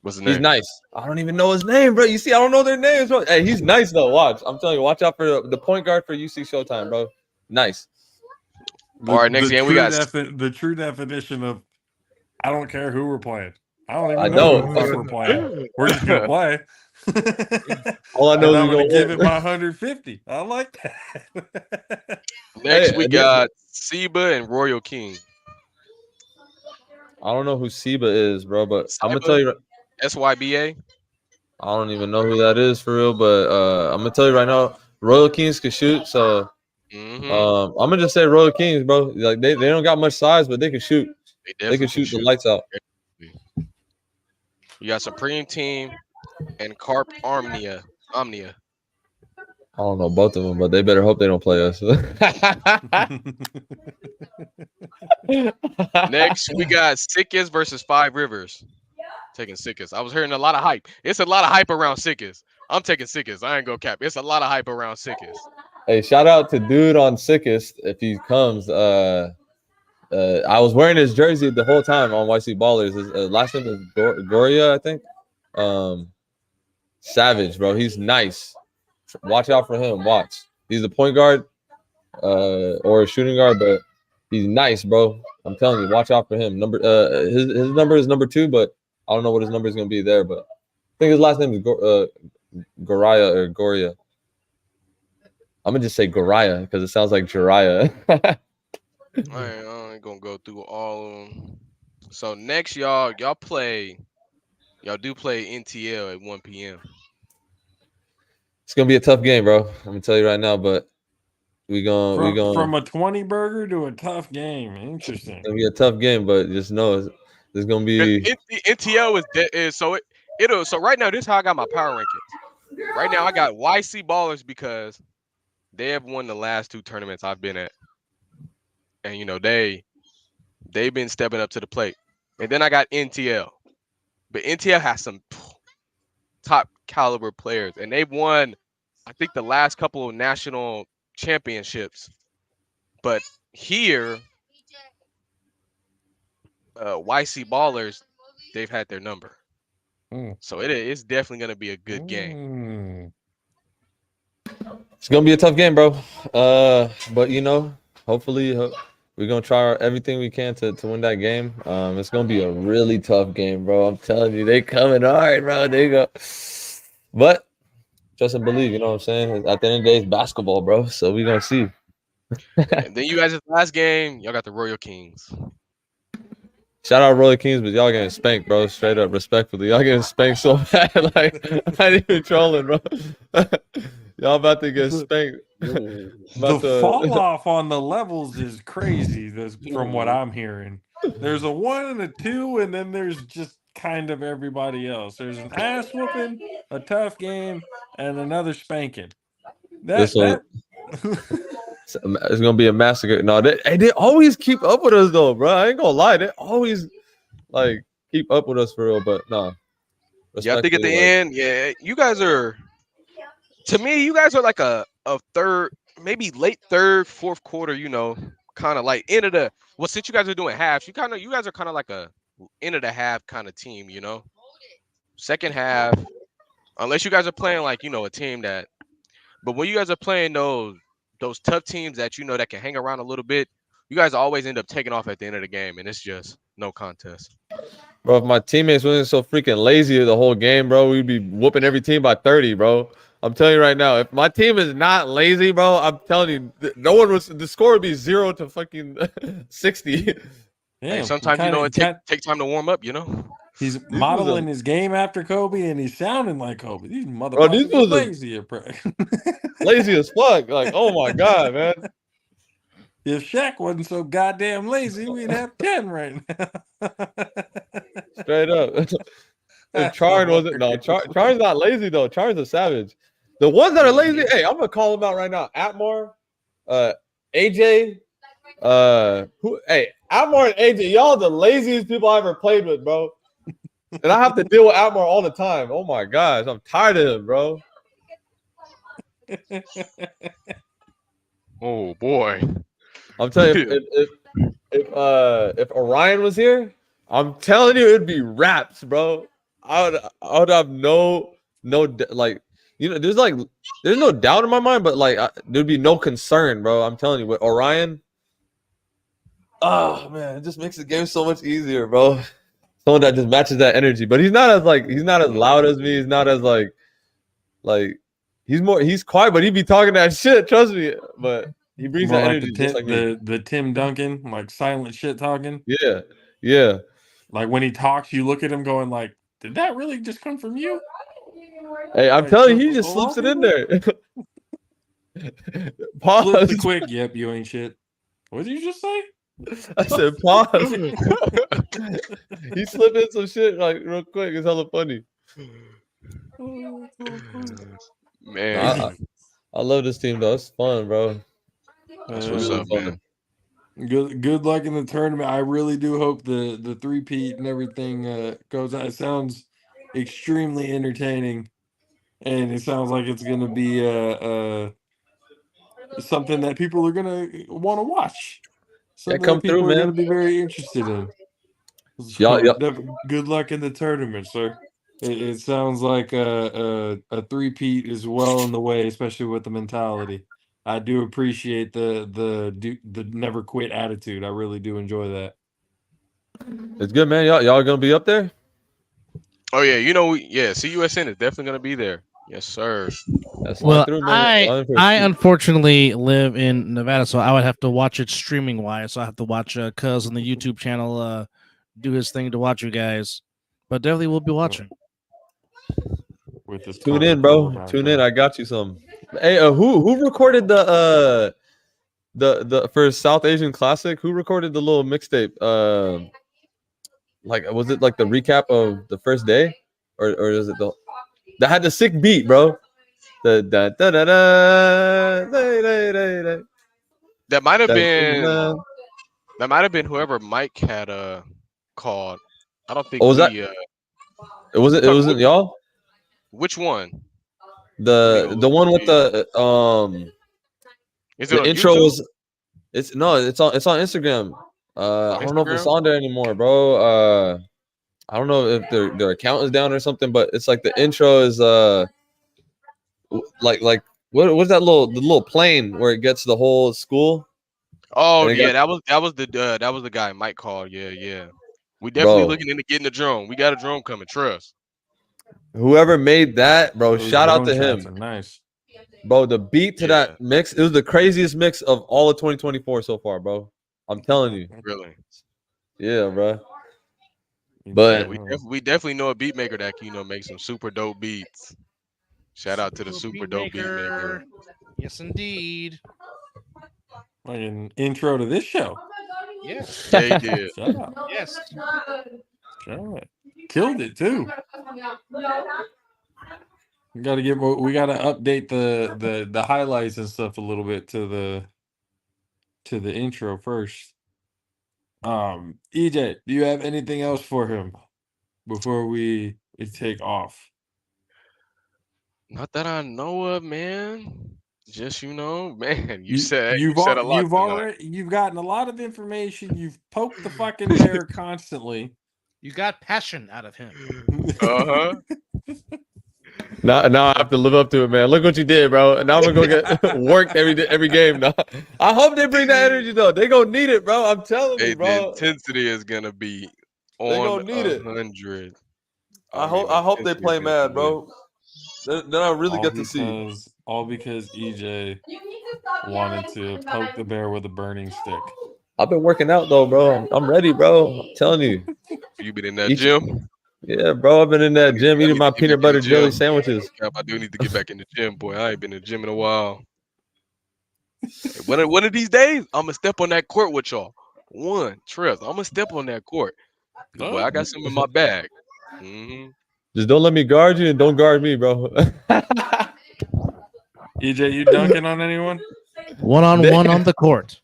What's his name? He's nice. I don't even know his name, bro. You see, I don't know their names, bro. Hey, he's nice though. Watch, I'm telling you, watch out for the point guard for UC Showtime, bro. Nice. All right, next game we got. The true definition of I don't care who we're playing. I don't even I know know. who we're playing. We're just gonna play. All I know and is I'm we're gonna give win. it my 150. I like that. Next Hey, we got Seba and Royal King. I don't know who Seba is, bro, but I'm gonna Seba? tell you. SYBA. I don't even know who that is for real, but I'm gonna tell you right now, Royal Kings can shoot. So Mm-hmm. I'm gonna just say Royal Kings, bro. Like they don't got much size, but they can shoot. They can shoot the lights out. You got Supreme Team and Carp Omnia. I don't know both of them, but they better hope they don't play us. Next, we got Sickest versus Five Rivers. Taking Sickest. I was hearing a lot of hype. It's a lot of hype around Sickest. I'm taking Sickest. I ain't gonna cap. It's a lot of hype around Sickest. Hey, shout out to dude on Sickest if he comes. I was wearing his jersey the whole time on YC Ballers. His last name is Goria, I think. Savage, bro. He's nice. Watch out for him. Watch. He's a point guard or a shooting guard, but he's nice, bro. I'm telling you, watch out for him. His number is number 2, but I don't know what his number is gonna be there. But I think his last name is Goraya or Goria. I'm gonna just say Goraya because it sounds like Jiraiya. I ain't gonna go through all of them. So next, y'all do play NTL at 1 p.m. It's gonna be a tough game, bro. I'm gonna tell you right now, but from a 20 burger to a tough game. Interesting. It's gonna be a tough game, but just know it's gonna be. NTL is so it'll so right now. This is how I got my power rankings. Right now, I got YC Ballers because they have won the last 2 tournaments I've been at, and you know they They've been stepping up to the plate. And then I got NTL. But NTL has some top caliber players. And they've won, I think, the last couple of national championships. But here, YC Ballers, they've had their number. So it's definitely going to be a good game. It's gonna be a tough game, bro. But hopefully we're gonna try everything we can to win that game. It's gonna be a really tough game, bro. I'm telling you, they coming hard, bro. They go, but trust and believe. You know what I'm saying? At the end of the day, it's basketball, bro. So we gonna see. And then you guys' last game, y'all got the Royal Kings. Shout out Royal Kings, but y'all getting spanked, bro. Straight up, respectfully, y'all getting spanked so bad. Like I ain't even trolling, bro. Y'all about to get spanked. The fall off on the levels is crazy. From what I'm hearing, there's a 1 and a 2, and then there's just kind of everybody else. There's an ass whooping, a tough game, and another spanking. It's gonna be a massacre. No, they always keep up with us though, bro. I ain't gonna lie, they always like keep up with us for real. But no, yeah, I think at the end, yeah, you guys are. To me, you guys are like a third, maybe late third, fourth quarter. Kind of like end of the. Well, since you guys are doing halves, you guys are kind of like a end of the half kind of team. Second half, unless you guys are playing like a team that. But when you guys are playing those tough teams that that can hang around a little bit, you guys always end up taking off at the end of the game, and it's just no contest. Bro, if my teammates wasn't so freaking lazy the whole game, bro, we'd be whooping every team by 30, bro. I'm telling you right now, if my team is not lazy, bro, I'm telling you, the score would be 0 to fucking 60. Yeah, sometimes it take time to warm up. He's modeling his game after Kobe, and he's sounding like Kobe. These motherfuckers are lazy. Lazy as fuck. Like, oh my god, man. If Shaq wasn't so goddamn lazy, we'd have 10 right now. Straight up. If Charn wasn't, no, Charn's not lazy though. Charn's a savage. The ones that are lazy, hey, I'm gonna call them out right now. Atmar, AJ, hey, Atmar and AJ, y'all the laziest people I ever played with, bro. And I have to deal with Atmar all the time. Oh my gosh, I'm tired of him, bro. Oh boy. I'm telling you, if Orion was here, I'm telling you, it'd be raps, bro. I would have no like, there's no doubt in my mind, but like there'd be no concern, bro. I'm telling you, with Orion, oh man, it just makes the game so much easier, bro. Someone that just matches that energy, but he's not as loud as me. He's not as like he's quiet, but he be talking that shit. Trust me, but. He brings that energy just like the Tim Duncan, like silent shit talking. Yeah. Like when he talks, you look at him going like, did that really just come from you? Hey, I'm telling you, he just slips it in there. Pause. Flip the quick. Yep, you ain't shit. What did you just say? I said pause. He slipped in some shit like real quick. It's hella funny. Man, I love this team though. It's fun, bro. That's what's up, man. Good luck in the tournament. I really do hope the three-peat and everything goes out. It sounds extremely entertaining, and it sounds like it's going to be something that people are going to want to watch. Something come that people through, are man. going to be very interested in. So, good luck in the tournament, sir. It sounds like a three-peat is well in the way, especially with the mentality. I do appreciate the never quit attitude. I really do enjoy that. It's good, man. Y'all gonna be up there? Oh yeah, CUSN is definitely gonna be there. Yes, sir. Well, I unfortunately live in Nevada, so I would have to watch it streaming wise. So I have to watch Cuz on the YouTube channel do his thing to watch you guys. But definitely we'll be watching. With this Tune in, bro. Tune in. I got you some. Hey, who recorded the for South Asian Classic? Who recorded the little mixtape? Like, was it like the recap of the first day, or is it that had the sick beat, bro? That might have been. That might have been whoever Mike had called. I don't think Oh, was that? we It wasn't. It wasn't y'all. which one? Let me go The look one and with see. Is it the on intro YouTube? was. It's no. It's on Instagram. I don't know if it's Instagram? on there anymore, bro. I don't know if their account is down or something, but it's like the intro is like what's that the little plane where it gets the whole school Oh and it yeah, got that was the guy Mike called. Yeah, yeah. We definitely bro. looking into getting a drone. We got a drone coming. Trust. Whoever made that, bro, Those shout out drone to shots him, are nice. bro. The beat to Yeah, that mix, it was the craziest mix of all of 2024 so far, bro. I'm telling you, really. yeah, bro. Yeah, But we definitely know a beat maker that can, make some super dope beats. Shout out to the super dope beat maker. Yes, indeed. Like an intro to this show. Yes. Yeah, he did. Shut up. Yes. Shut up. Killed it too. We gotta update the highlights and stuff a little bit to the intro first. EJ, do you have anything else for him before we take off? Not that I know of, man. Just man, you You said you've a al- lot you've tonight. already you've gotten a lot of information. You've poked the fucking bear constantly. You got passion out of him. Uh-huh. now I have to live up to it, man. Look what you did, bro. Now I'm gonna go get worked every game. Now I hope they bring that energy though. They gonna need it, bro. I'm telling Hey, you, the bro. intensity is gonna be They on gonna need it. 100. I I mean, hope the they intensity is play gonna be mad, lit. bro. Then I really get to see. All because EJ wanted to poke the bear with a burning stick. I've been working out though, bro. I'm ready, bro. I'm telling you. You been in that Each, gym? yeah, bro. I've been in that gym I eating need my to get back peanut in the butter jelly gym. sandwiches. Cap, I do need to get back in the gym, boy. I ain't been in the gym in a while. Hey, one of these days, I'm gonna step on that court with y'all. Trust. I'm gonna step on that court. Cause boy, I got some in my bag. Just don't let me guard you and don't guard me, bro. EJ, you dunking on anyone? One-on-one on the court.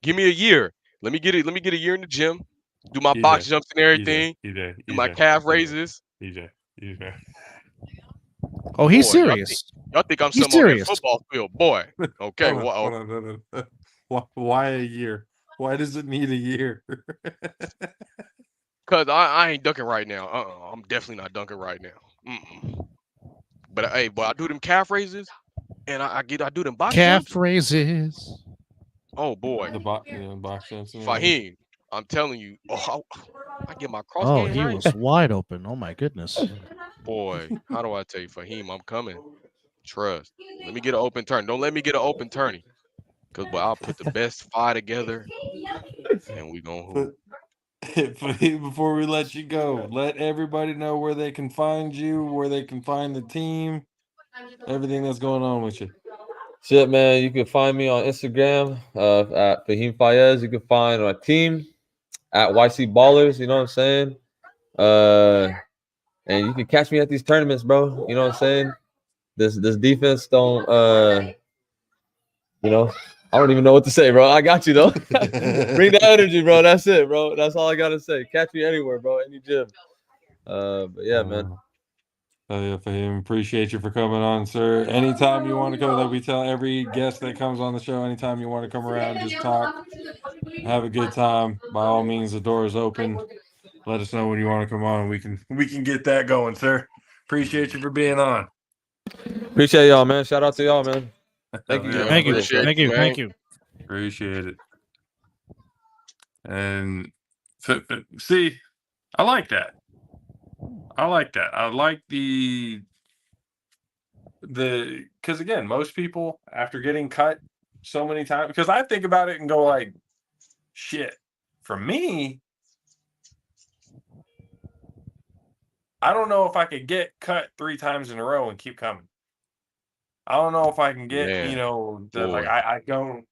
Give me a year. Let me get it. Let me get a year in the gym. Do my box EJ, jumps and everything. Do my EJ, calf raises. EJ. Oh, he's Boy, serious. y'all think I'm He's something on that serious. football field, boy. Okay, Hold on, hold on. Why a year? Why does it need a year? Cause I ain't dunking right now. I'm definitely not dunking right now. But hey, boy, I do them calf raises, and I do them box Calf jumps. raises. Oh boy, Box jumps and everything. Fahim, I'm telling you, I get my cross Oh, game he right. was wide open. Oh my goodness. Boy, how do I tell you, Fahim, I'm coming. Trust. Let me get an open turn. Don't let me get an open turning. Cause boy, I'll put the best five together, and we gonna hoop. Before we let you go, let everybody know where they can find you, where they can find the team, everything that's going on with you. Shit, man. You can find me on Instagram at Fahim Fayez. You can find my team at YC Ballers. You know what I'm saying? And you can catch me at these tournaments, bro. You know what I'm saying? This defense don't I don't even know what to say, bro. I got you though. Bring the energy, bro. That's it, bro. That's all I gotta say. Catch me anywhere, bro. Any gym. But yeah, man. Fahim, appreciate you for coming on, sir. Anytime you want to come, like we tell every guest that comes on the show, anytime you want to come around, just talk, have a good time. By all means, the door is open. Let us know when you want to come on. We can get that going, sir. Appreciate you for being on. Appreciate y'all, man. Shout out to y'all, man. Thank you, Yeah, guys. Thank you. appreciate Thank you, you. man. Thank you. Appreciate it. And see, I like that. I like the because again, most people after getting cut so many times, because I think about it and go like, shit. For me, I don't know if I could get cut 3 times in a row and keep coming. I don't know if I can get, Man, boy. I don't,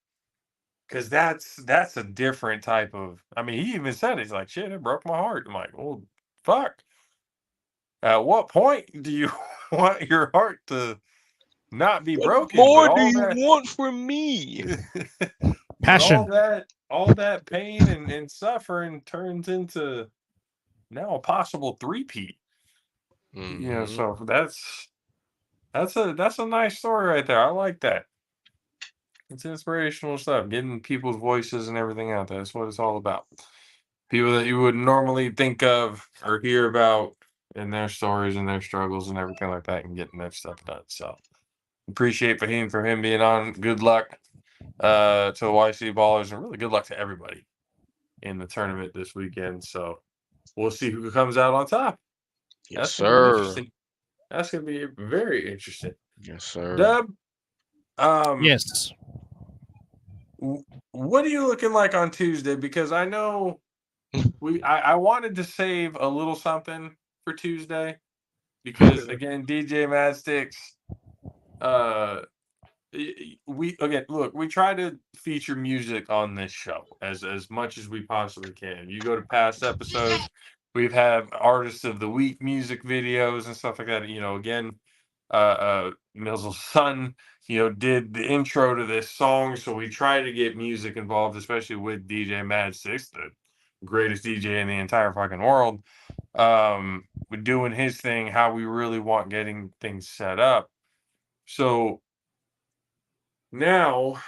because that's a different type of. I mean, he even said he's like, shit, it broke my heart. I'm like, well, fuck. At what point do you want your heart to not be What broken? more But do all you that, want from me? but all Passion. that, all that pain and suffering turns into now a possible three-peat. You know, Mhm. so that's a nice story right there. I like that. It's inspirational stuff, getting people's voices and everything out there. That's what it's all about. People that you would normally think of or hear about in their stories and their struggles and everything like that, and getting that stuff done. So appreciate Fahim for him being on. Good luck to the YC Ballers, and really good luck to everybody in the tournament this weekend. So we'll see who comes out on top. Yes, That's gonna be sir. interesting. That's gonna be very interesting. Yes, sir. Dub, Yes. what are you looking like on Tuesday? Because I know I wanted to save a little something for Tuesday because again, DJ Madsticks, uh we again look, we try to feature music on this show as much as we possibly can. You go to past episodes, we've had artists of the week music videos and stuff like that. You know, again, Mills's son, you know, did the intro to this song, so we try to get music involved, especially with DJ Mad Six, the greatest DJ in the entire fucking world. With doing his thing, how we really want getting things set up. So now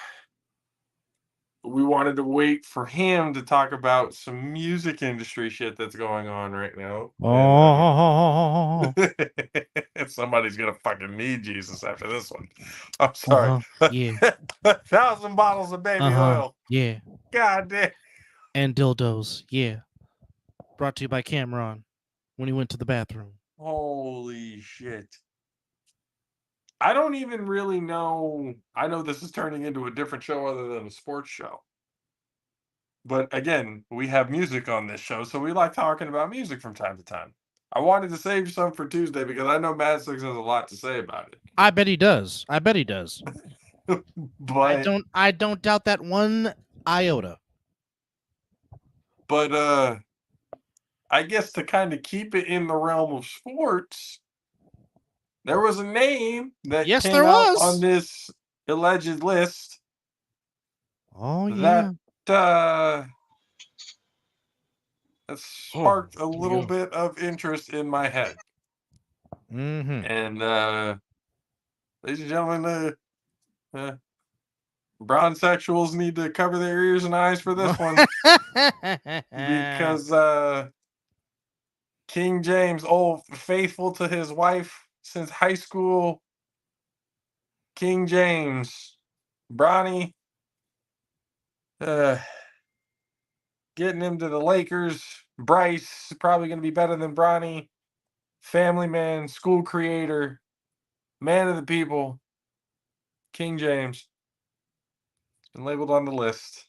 we wanted to wait for him to talk about some music industry shit that's going on right now. Oh. Somebody's gonna fucking need Jesus after this one. I'm sorry. Yeah. 1,000 bottles of baby oil. Yeah. God damn. And dildos. Yeah. Brought to you by Cameron when he went to the bathroom. Holy shit. I don't even really know. I know this is turning into a different show other than a sports show. But again, we have music on this show, so we like talking about music from time to time. I wanted to save some for Tuesday because I know Mad Six has a lot to say about it. I bet he does. I bet he does. But I don't doubt that one iota. but I guess to kind of keep it in the realm of sports, there was a name that Yes, came there out was. on this alleged list Oh yeah. that sparked a Oh, little yeah. bit of interest in my head. Mm-hmm. And ladies and gentlemen, bronzexuals need to cover their ears and eyes for this one because King James, old faithful to his wife since high school, King James, Bronny, getting him to the Lakers. Bryce is probably going to be better than Bronny. Family man, school creator, man of the people, King James, been labeled on the list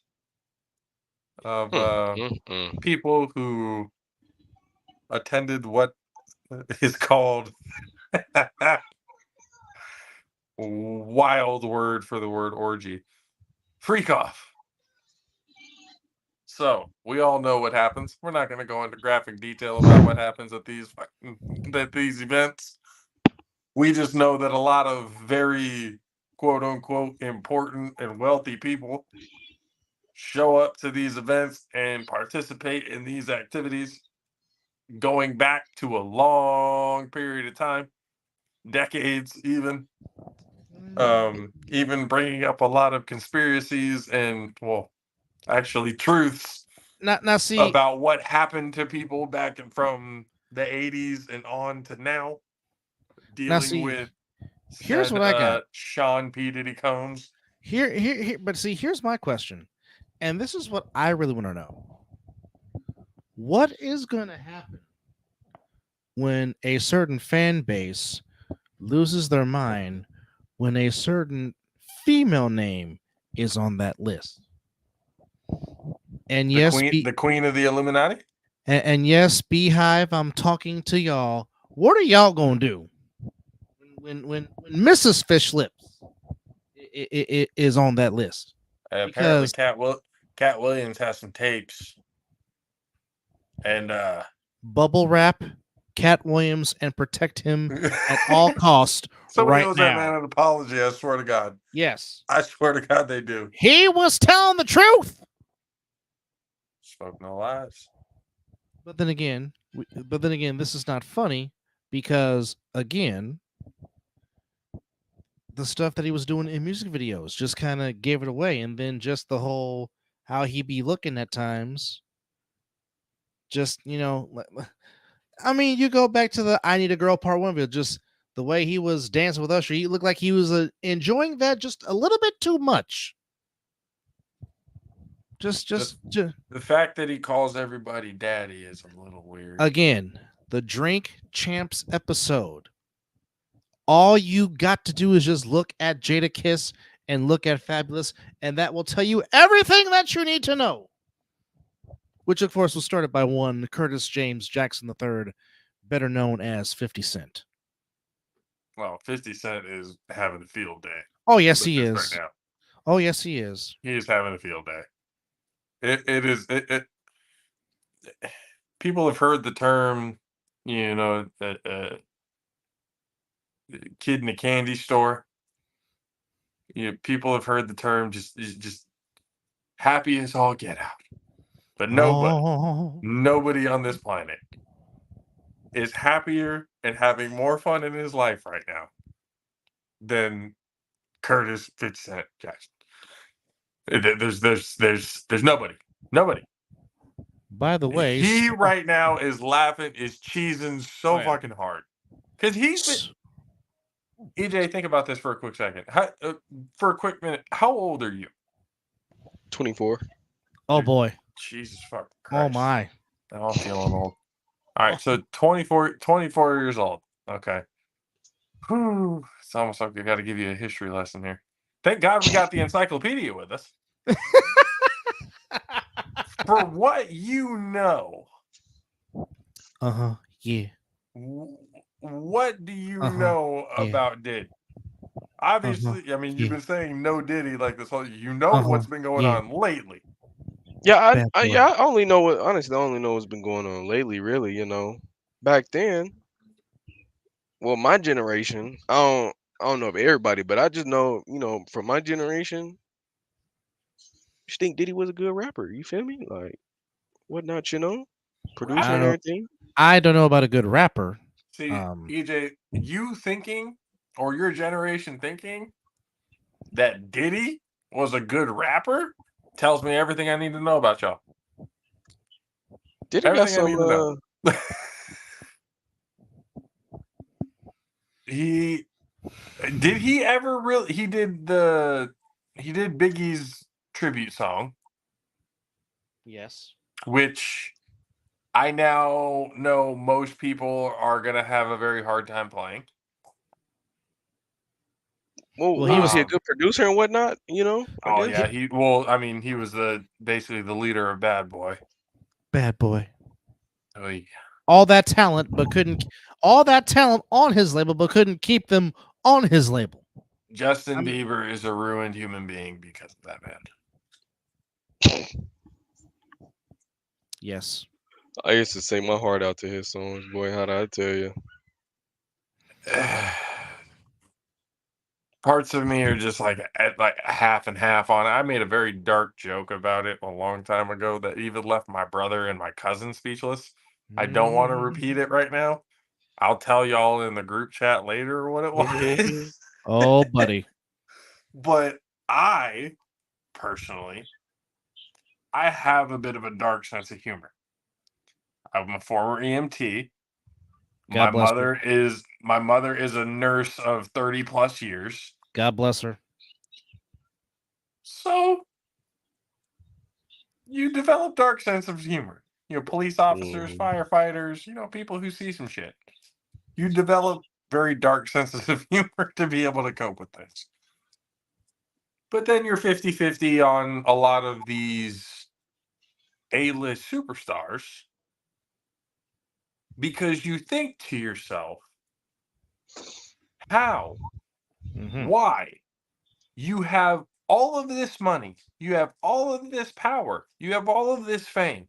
of people who attended what is called wild word for the word orgy, freak off. So we all know what happens. We're not going to go into graphic detail about what happens at these events. We just know that a lot of very quote unquote important and wealthy people show up to these events and participate in these activities going back to a long period of time, decades even bringing up a lot of conspiracies and, well, actually truths Now see, about what happened to people back from the 80s and on to now, dealing see, with here's said what I got. Sean P. Diddy Combs. Here, but see, here's my question, and this is what I really want to know. What is going to happen when a certain fan base loses their mind when a certain female name is on that list? And yes, The queen of the Illuminati. And yes, Beehive, I'm talking to y'all. What are y'all gonna do when Mrs. Fish Lips is on that list? Apparently, Because Cat Williams has some tapes, and bubble wrap Cat Williams and protect him at all cost. somebody right owes now. that man an apology. I swear to God. Yes, I swear to God they do. he was telling the truth. spoke no lies. But then again, this is not funny because again, the stuff that he was doing in music videos just kind of gave it away, and then just the whole how he be looking at times. Just I mean, you go back to the "I Need a Girl" Part 1 video, just the way he was dancing with Usher. He looked like he was enjoying that just a little bit too much. Just The fact that he calls everybody daddy is a little weird. again, the Drink Champs episode. All you got to do is just look at Jada Kiss and look at Fabulous, and that will tell you everything that you need to know. Which, of course, was started by one Curtis James Jackson III, better known as 50 Cent. Well, 50 Cent is having a field day. Oh, yes, with he this is. Right now. Oh, yes, he is. He is having a field day. People have heard the term, kid in a candy store. People have heard the term just happy as all get out. But nobody on this planet is happier and having more fun in his life right now than Curtis 50 Cent Jackson. There's nobody. By the way, He right now is laughing, is cheesing so yeah. fucking hard because he's been. EJ, think about this for a quick second. For a quick minute, how old are you? 24. Oh boy. Jesus fucking Christ. Oh my. Now I'm feeling old. All right, so 24 years old. Okay. Whew. It's almost like I got to give you a history lesson here. Thank God we got the encyclopedia with us. For what you know. Uh-huh. Yeah. What do you know about Diddy? Obviously, I mean, you've been saying no Diddy like this whole. You know what's been going on lately. Yeah, I only know what honestly. I only know what's been going on lately. Really, back then. Well, my generation, I don't know if everybody, but I just know, from my generation, just think Diddy was a good rapper. You feel me? Like whatnot, producer and everything. I don't know about a good rapper. See, EJ, you thinking or your generation thinking that Diddy was a good rapper tells me everything I need to know about y'all. Diddy everything got I need to know. some. Did he ever really? He did Biggie's tribute song. Yes. Which I now know most people are gonna have a very hard time playing. Well, was he a good producer and whatnot? Oh yeah, he was basically the leader of Bad Boy. Bad Boy. Oh yeah. All that talent on his label, but couldn't keep them on his label. Justin Bieber is a ruined human being because of that man. Yes. I used to sing my heart out to his songs, boy. How'd I tell you? Parts of me are just like half and half on it. I made a very dark joke about it a long time ago that even left my brother and my cousin speechless. I don't want to repeat it right now. I'll tell y'all in the group chat later what it was. Oh, buddy. But I personally, I have a bit of a dark sense of humor. I'm a former EMT. My mother is a nurse of 30 plus years. God bless her. So you develop dark sense of humor. Police officers, firefighters, people who see some shit. You develop very dark senses of humor to be able to cope with this. But then you're 50-50 on a lot of these A-list superstars because you think to yourself, how? Why? You have all of this money. You have all of this power. You have all of this fame.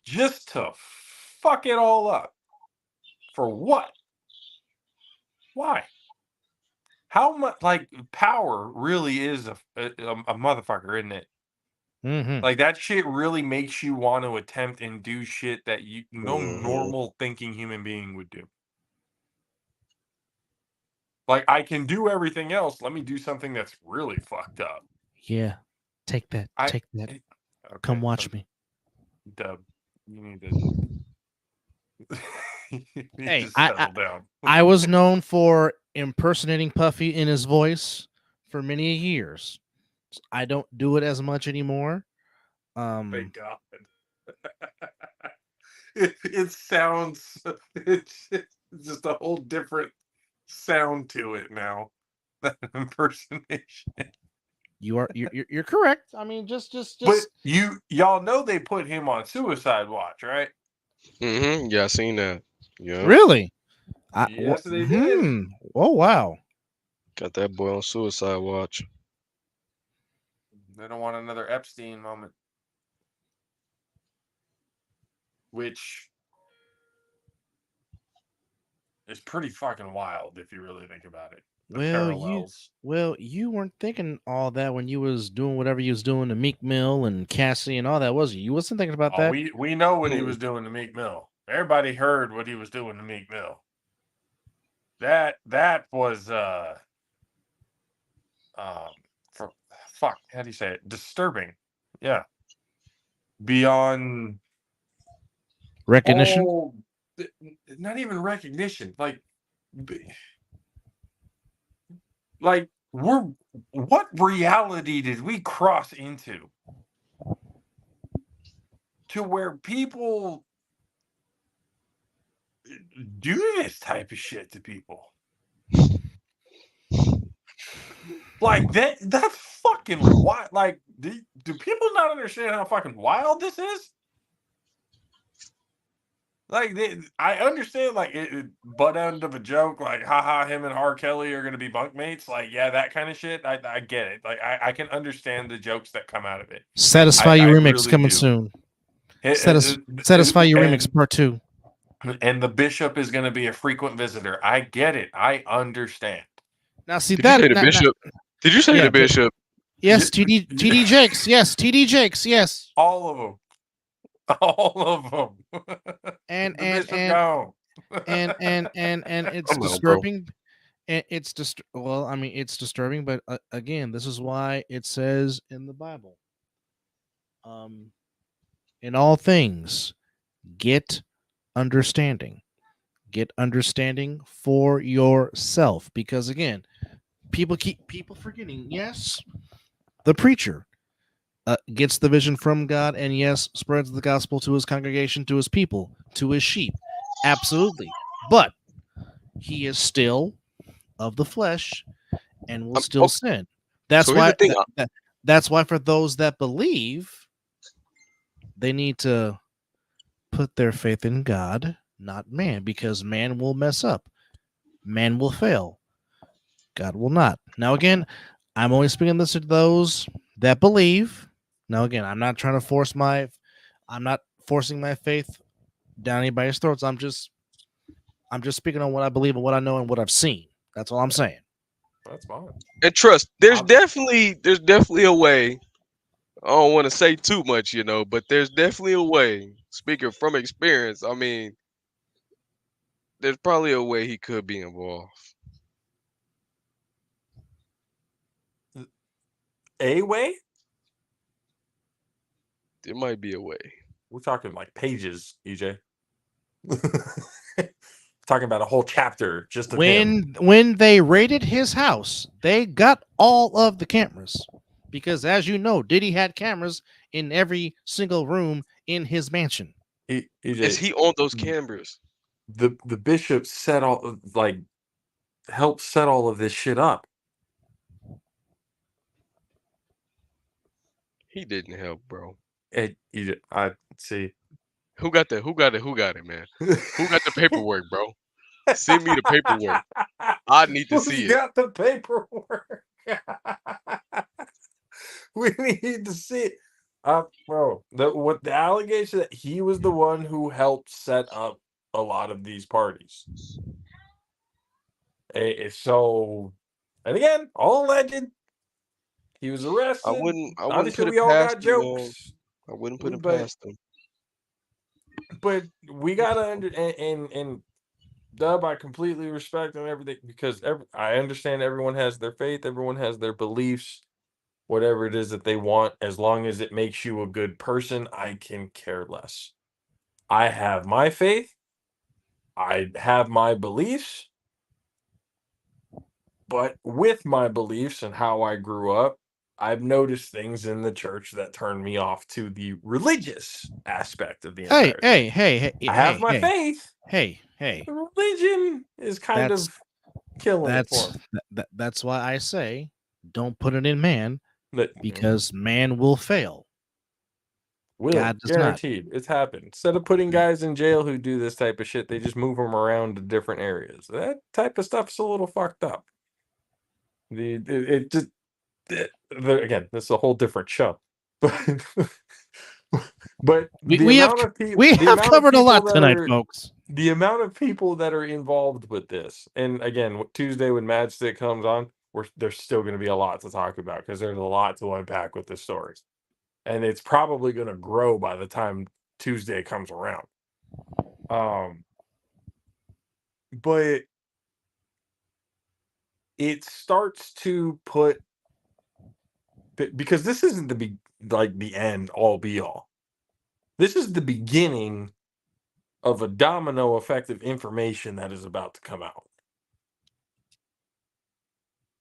Just to fuck it all up. For what? Why? How much, power really is a motherfucker, isn't it? Like that shit really makes you want to attempt and do shit that no normal thinking human being would do. Like I can do everything else. Let me do something that's really fucked up. Yeah. Take that. I Take that. okay, Come watch me. Dub. You need to you need Hey, to settle down. I was known for impersonating Puffy in his voice for many years. I don't do it as much anymore. Thank God. It sounds it's just a whole different sound to it now. That impersonation. You're correct. I mean, just But y'all know they put him on suicide watch, right? Yeah, I seen that. Yeah, really. Yes, they did. Oh wow. got that boy on suicide watch. They don't want another Epstein moment. Which is pretty fucking wild if you really think about it. The parallels. You weren't thinking all that when you was doing whatever you was doing to Meek Mill and Cassie and all that, was you? You wasn't thinking about Oh, that. we know what he was doing to Meek Mill. Everybody heard what he was doing to Meek Mill. That was for fuck, how do you say it? Disturbing. Yeah. Beyond Recognition. not even recognition. Like what reality did we cross into to where people do this type of shit to people? Like that's fucking wild. Like do people not understand how fucking wild this is? Like I understand like butt end of a joke, like haha, him and R. Kelly are gonna be bunkmates, like yeah, that kind of shit. I get it. Like I can understand the jokes that come out of it. Satisfy You I remix really coming do. soon. Satisfy You remix part 2. And the bishop is gonna be a frequent visitor. I get it. I understand. Now see Did you say the bishop? Did you say yeah, the bishop? Yes, TD Jakes. Yes, TD Jakes. Yes. All of them. All of them. And the bishop gone. and it's Come on, bro. disturbing. And it's just well, I mean, it's disturbing, but again, this is why it says in the Bible, in all things, get understanding. Get understanding for yourself, because again, people forgetting. Yes, the preacher gets the vision from God, and yes, spreads the gospel to his congregation, to his people, to his sheep. Absolutely, but he is still of the flesh and will still sin. That's So here's why. the thing. That's why for those that believe, they need to put their faith in God, not man, because man will mess up, man will fail, God will not. Now again, I'm only speaking this to those that believe. Now again, I'm not forcing my faith down anybody's throats. I'm just speaking on what I believe and what I know and what I've seen. That's all I'm saying. That's fine. And trust, there's definitely a way. I don't want to say too much, but there's definitely a way. Speaking from experience, I mean, there's probably a way he could be involved. A way? There might be a way. We're talking like pages, EJ. Talking about a whole chapter just of him. When they raided his house, they got all of the cameras, because as you know, Diddy had cameras in every single room in his mansion. EJ, Is he on those cameras? the bishop set all helped set all of this shit up. He didn't help, bro. EJ, I see. Who got that? Who got it, man? Who got the paperwork, bro? Send me the paperwork. I need to see Who's it. got the paperwork? We need to see it. Bro, the allegation that he was the one who helped set up a lot of these parties. So, and again, all alleged. He was I arrested. wouldn't Obviously, put we it all past got him, man. jokes, I wouldn't put it but past him. we gotta and Dub, I completely respect and everything because I understand everyone has their faith, everyone has their beliefs, whatever it is that they want. As long as it makes you a good person, I can care less. I have my faith, I have my beliefs, but with my beliefs and how I grew up, I've noticed things in the church that turn me off to the religious aspect of the Hey, entire hey, thing. hey, hey, I have hey, my hey, faith. hey. The religion is kind That's of killing it for that's me. that's why I say don't put it in man But because man will fail. will God does not. guaranteed. It's happened. Instead of putting guys in jail who do this type of shit, they just move them around to different areas. That type of stuff's a little fucked up. It just again, this is a whole different show. But the We have amount of people, we the have amount of covered a people lot that tonight, are, folks. the amount of people that are involved with this, and again, Tuesday when Matchstick comes on, there's still going to be a lot to talk about because there's a lot to unpack with this story, and it's probably going to grow by the time Tuesday comes around. But it starts to put because this isn't the end all be all. This is the beginning of a domino effect of information that is about to come out.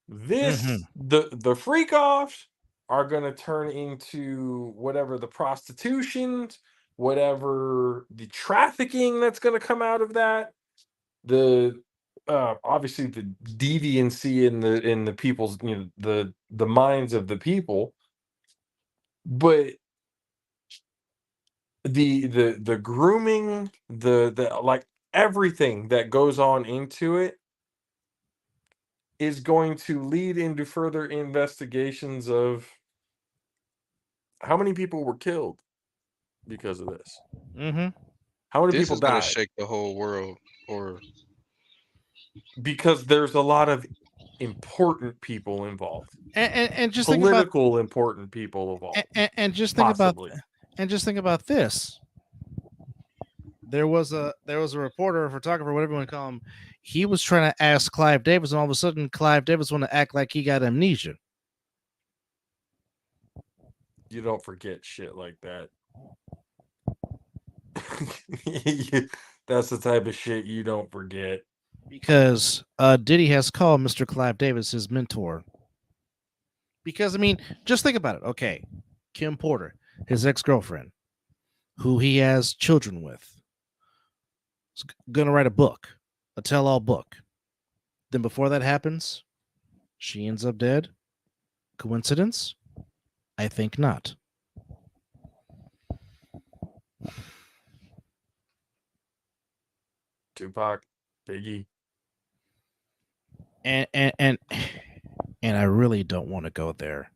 The freak offs are going to turn into whatever the prostitutions, whatever the trafficking that's going to come out of that, the obviously the deviancy in the people's, the minds of the people, but the grooming, the like everything that goes on into it is going to lead into further investigations of how many people were killed because of this. Mm-hmm. How many This people is gonna died? shake the whole world. Or Because there's a lot of important people involved. And just think about Political important people involved. and just think about Possibly. and just think about this. There was a reporter, a photographer, whatever you want to call him. He was trying to ask Clive Davis, and all of a sudden, Clive Davis want to act like he got amnesia. You don't forget shit like that. That's the type of shit you don't forget. Because Diddy has called Mr. Clive Davis his mentor. Because I mean, just think about it. Okay, Kim Porter, his ex-girlfriend, who he has children with, is gonna write a book, a tell-all book. Then before that happens, she ends up dead. Coincidence? I think not. Tupac, Biggie. And I really don't want to go there.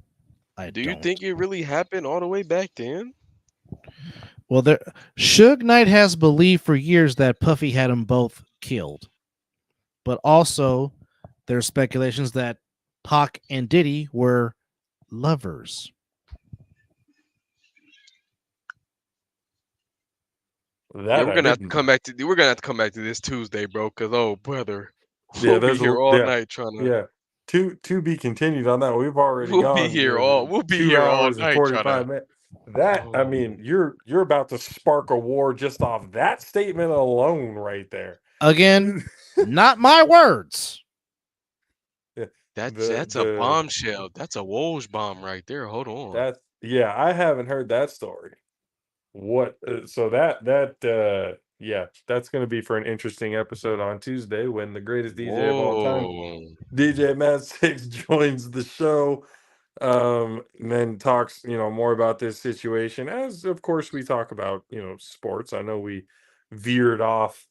do you think it really happened all the way back then? Well, Suge Knight has believed for years that Puffy had them both killed, but also there's speculations that Pac and Diddy were lovers. Yeah, That I didn't know. we're gonna have to come back to this Tuesday, bro. Cause oh brother, Yeah, we'll be there's here a all yeah, night trying to. yeah. To be continued on that. We've already gone, We'll be 2 here all hours and night trying 45 to. minutes. That I Oh, mean, you're about to spark a war just off that statement alone, right there. Again, not my words. that's a bombshell. That's a Woj bomb right there. Hold on. Yeah, I haven't heard that story. What? So yeah, that's going to be for an interesting episode on Tuesday when the greatest DJ of all time, Whoa. DJ Matt Six, joins the show. And then talks, more about this situation. As of course we talk about, sports. I know we veered off,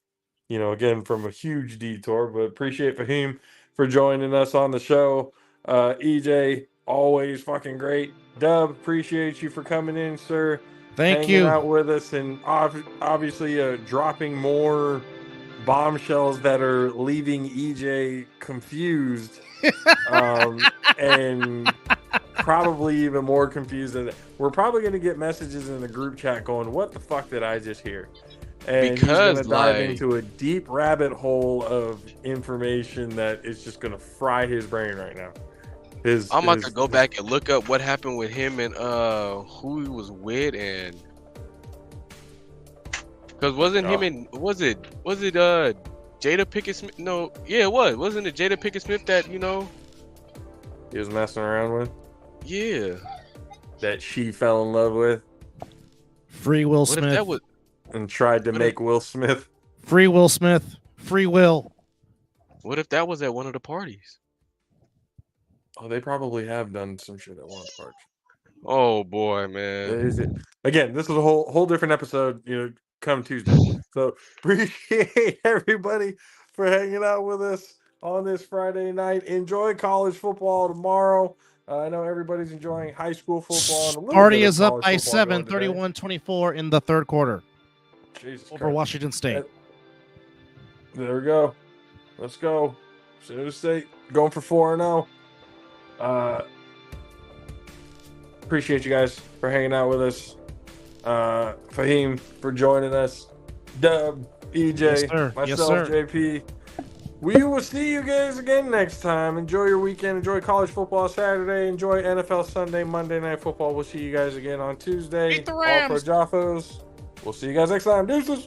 again from a huge detour, but appreciate Fahim for joining us on the show. EJ, always fucking great. Dub, appreciate you for coming in, sir. Thank Hanging you. out with us and obviously dropping more bombshells that are leaving EJ confused and probably even more confused than we're probably going to get messages in the group chat going, "What the fuck did I just hear?" And he's going to dive into a deep rabbit hole of information that is just going to fry his brain right now. I'm about to go back and look up what happened with him and who he was with, and because wasn't him and was it Jada Pickett Smith? No, yeah, it was. Wasn't it Jada Pickett Smith that he was messing around with? Yeah, that she fell in love with. Free Will what Smith. if that was? And tried to make Will Smith. Free Will Smith. Free Will. What if that was at one of the parties? Oh, they probably have done some shit at one of the parties. Oh boy, man. Again, this is a whole different episode, come Tuesday. So appreciate everybody for hanging out with us on this Friday night. Enjoy college football tomorrow. I know everybody's enjoying high school football. And a little Sparty bit of is up college by football 7, going today. 31-24 in the third quarter Jesus over Christ. Washington State. There we go. Let's go. San Diego State going for 4-0. Appreciate you guys for hanging out with us. Fahim for joining us. Dub, EJ, Yes, sir. Yes, myself, sir. JP. We will see you guys again next time. Enjoy your weekend. Enjoy college football Saturday. Enjoy NFL Sunday, Monday Night Football. We'll see you guys again on Tuesday. Beat the All pro Rams. Jaffos. We'll see you guys next time. Deuces.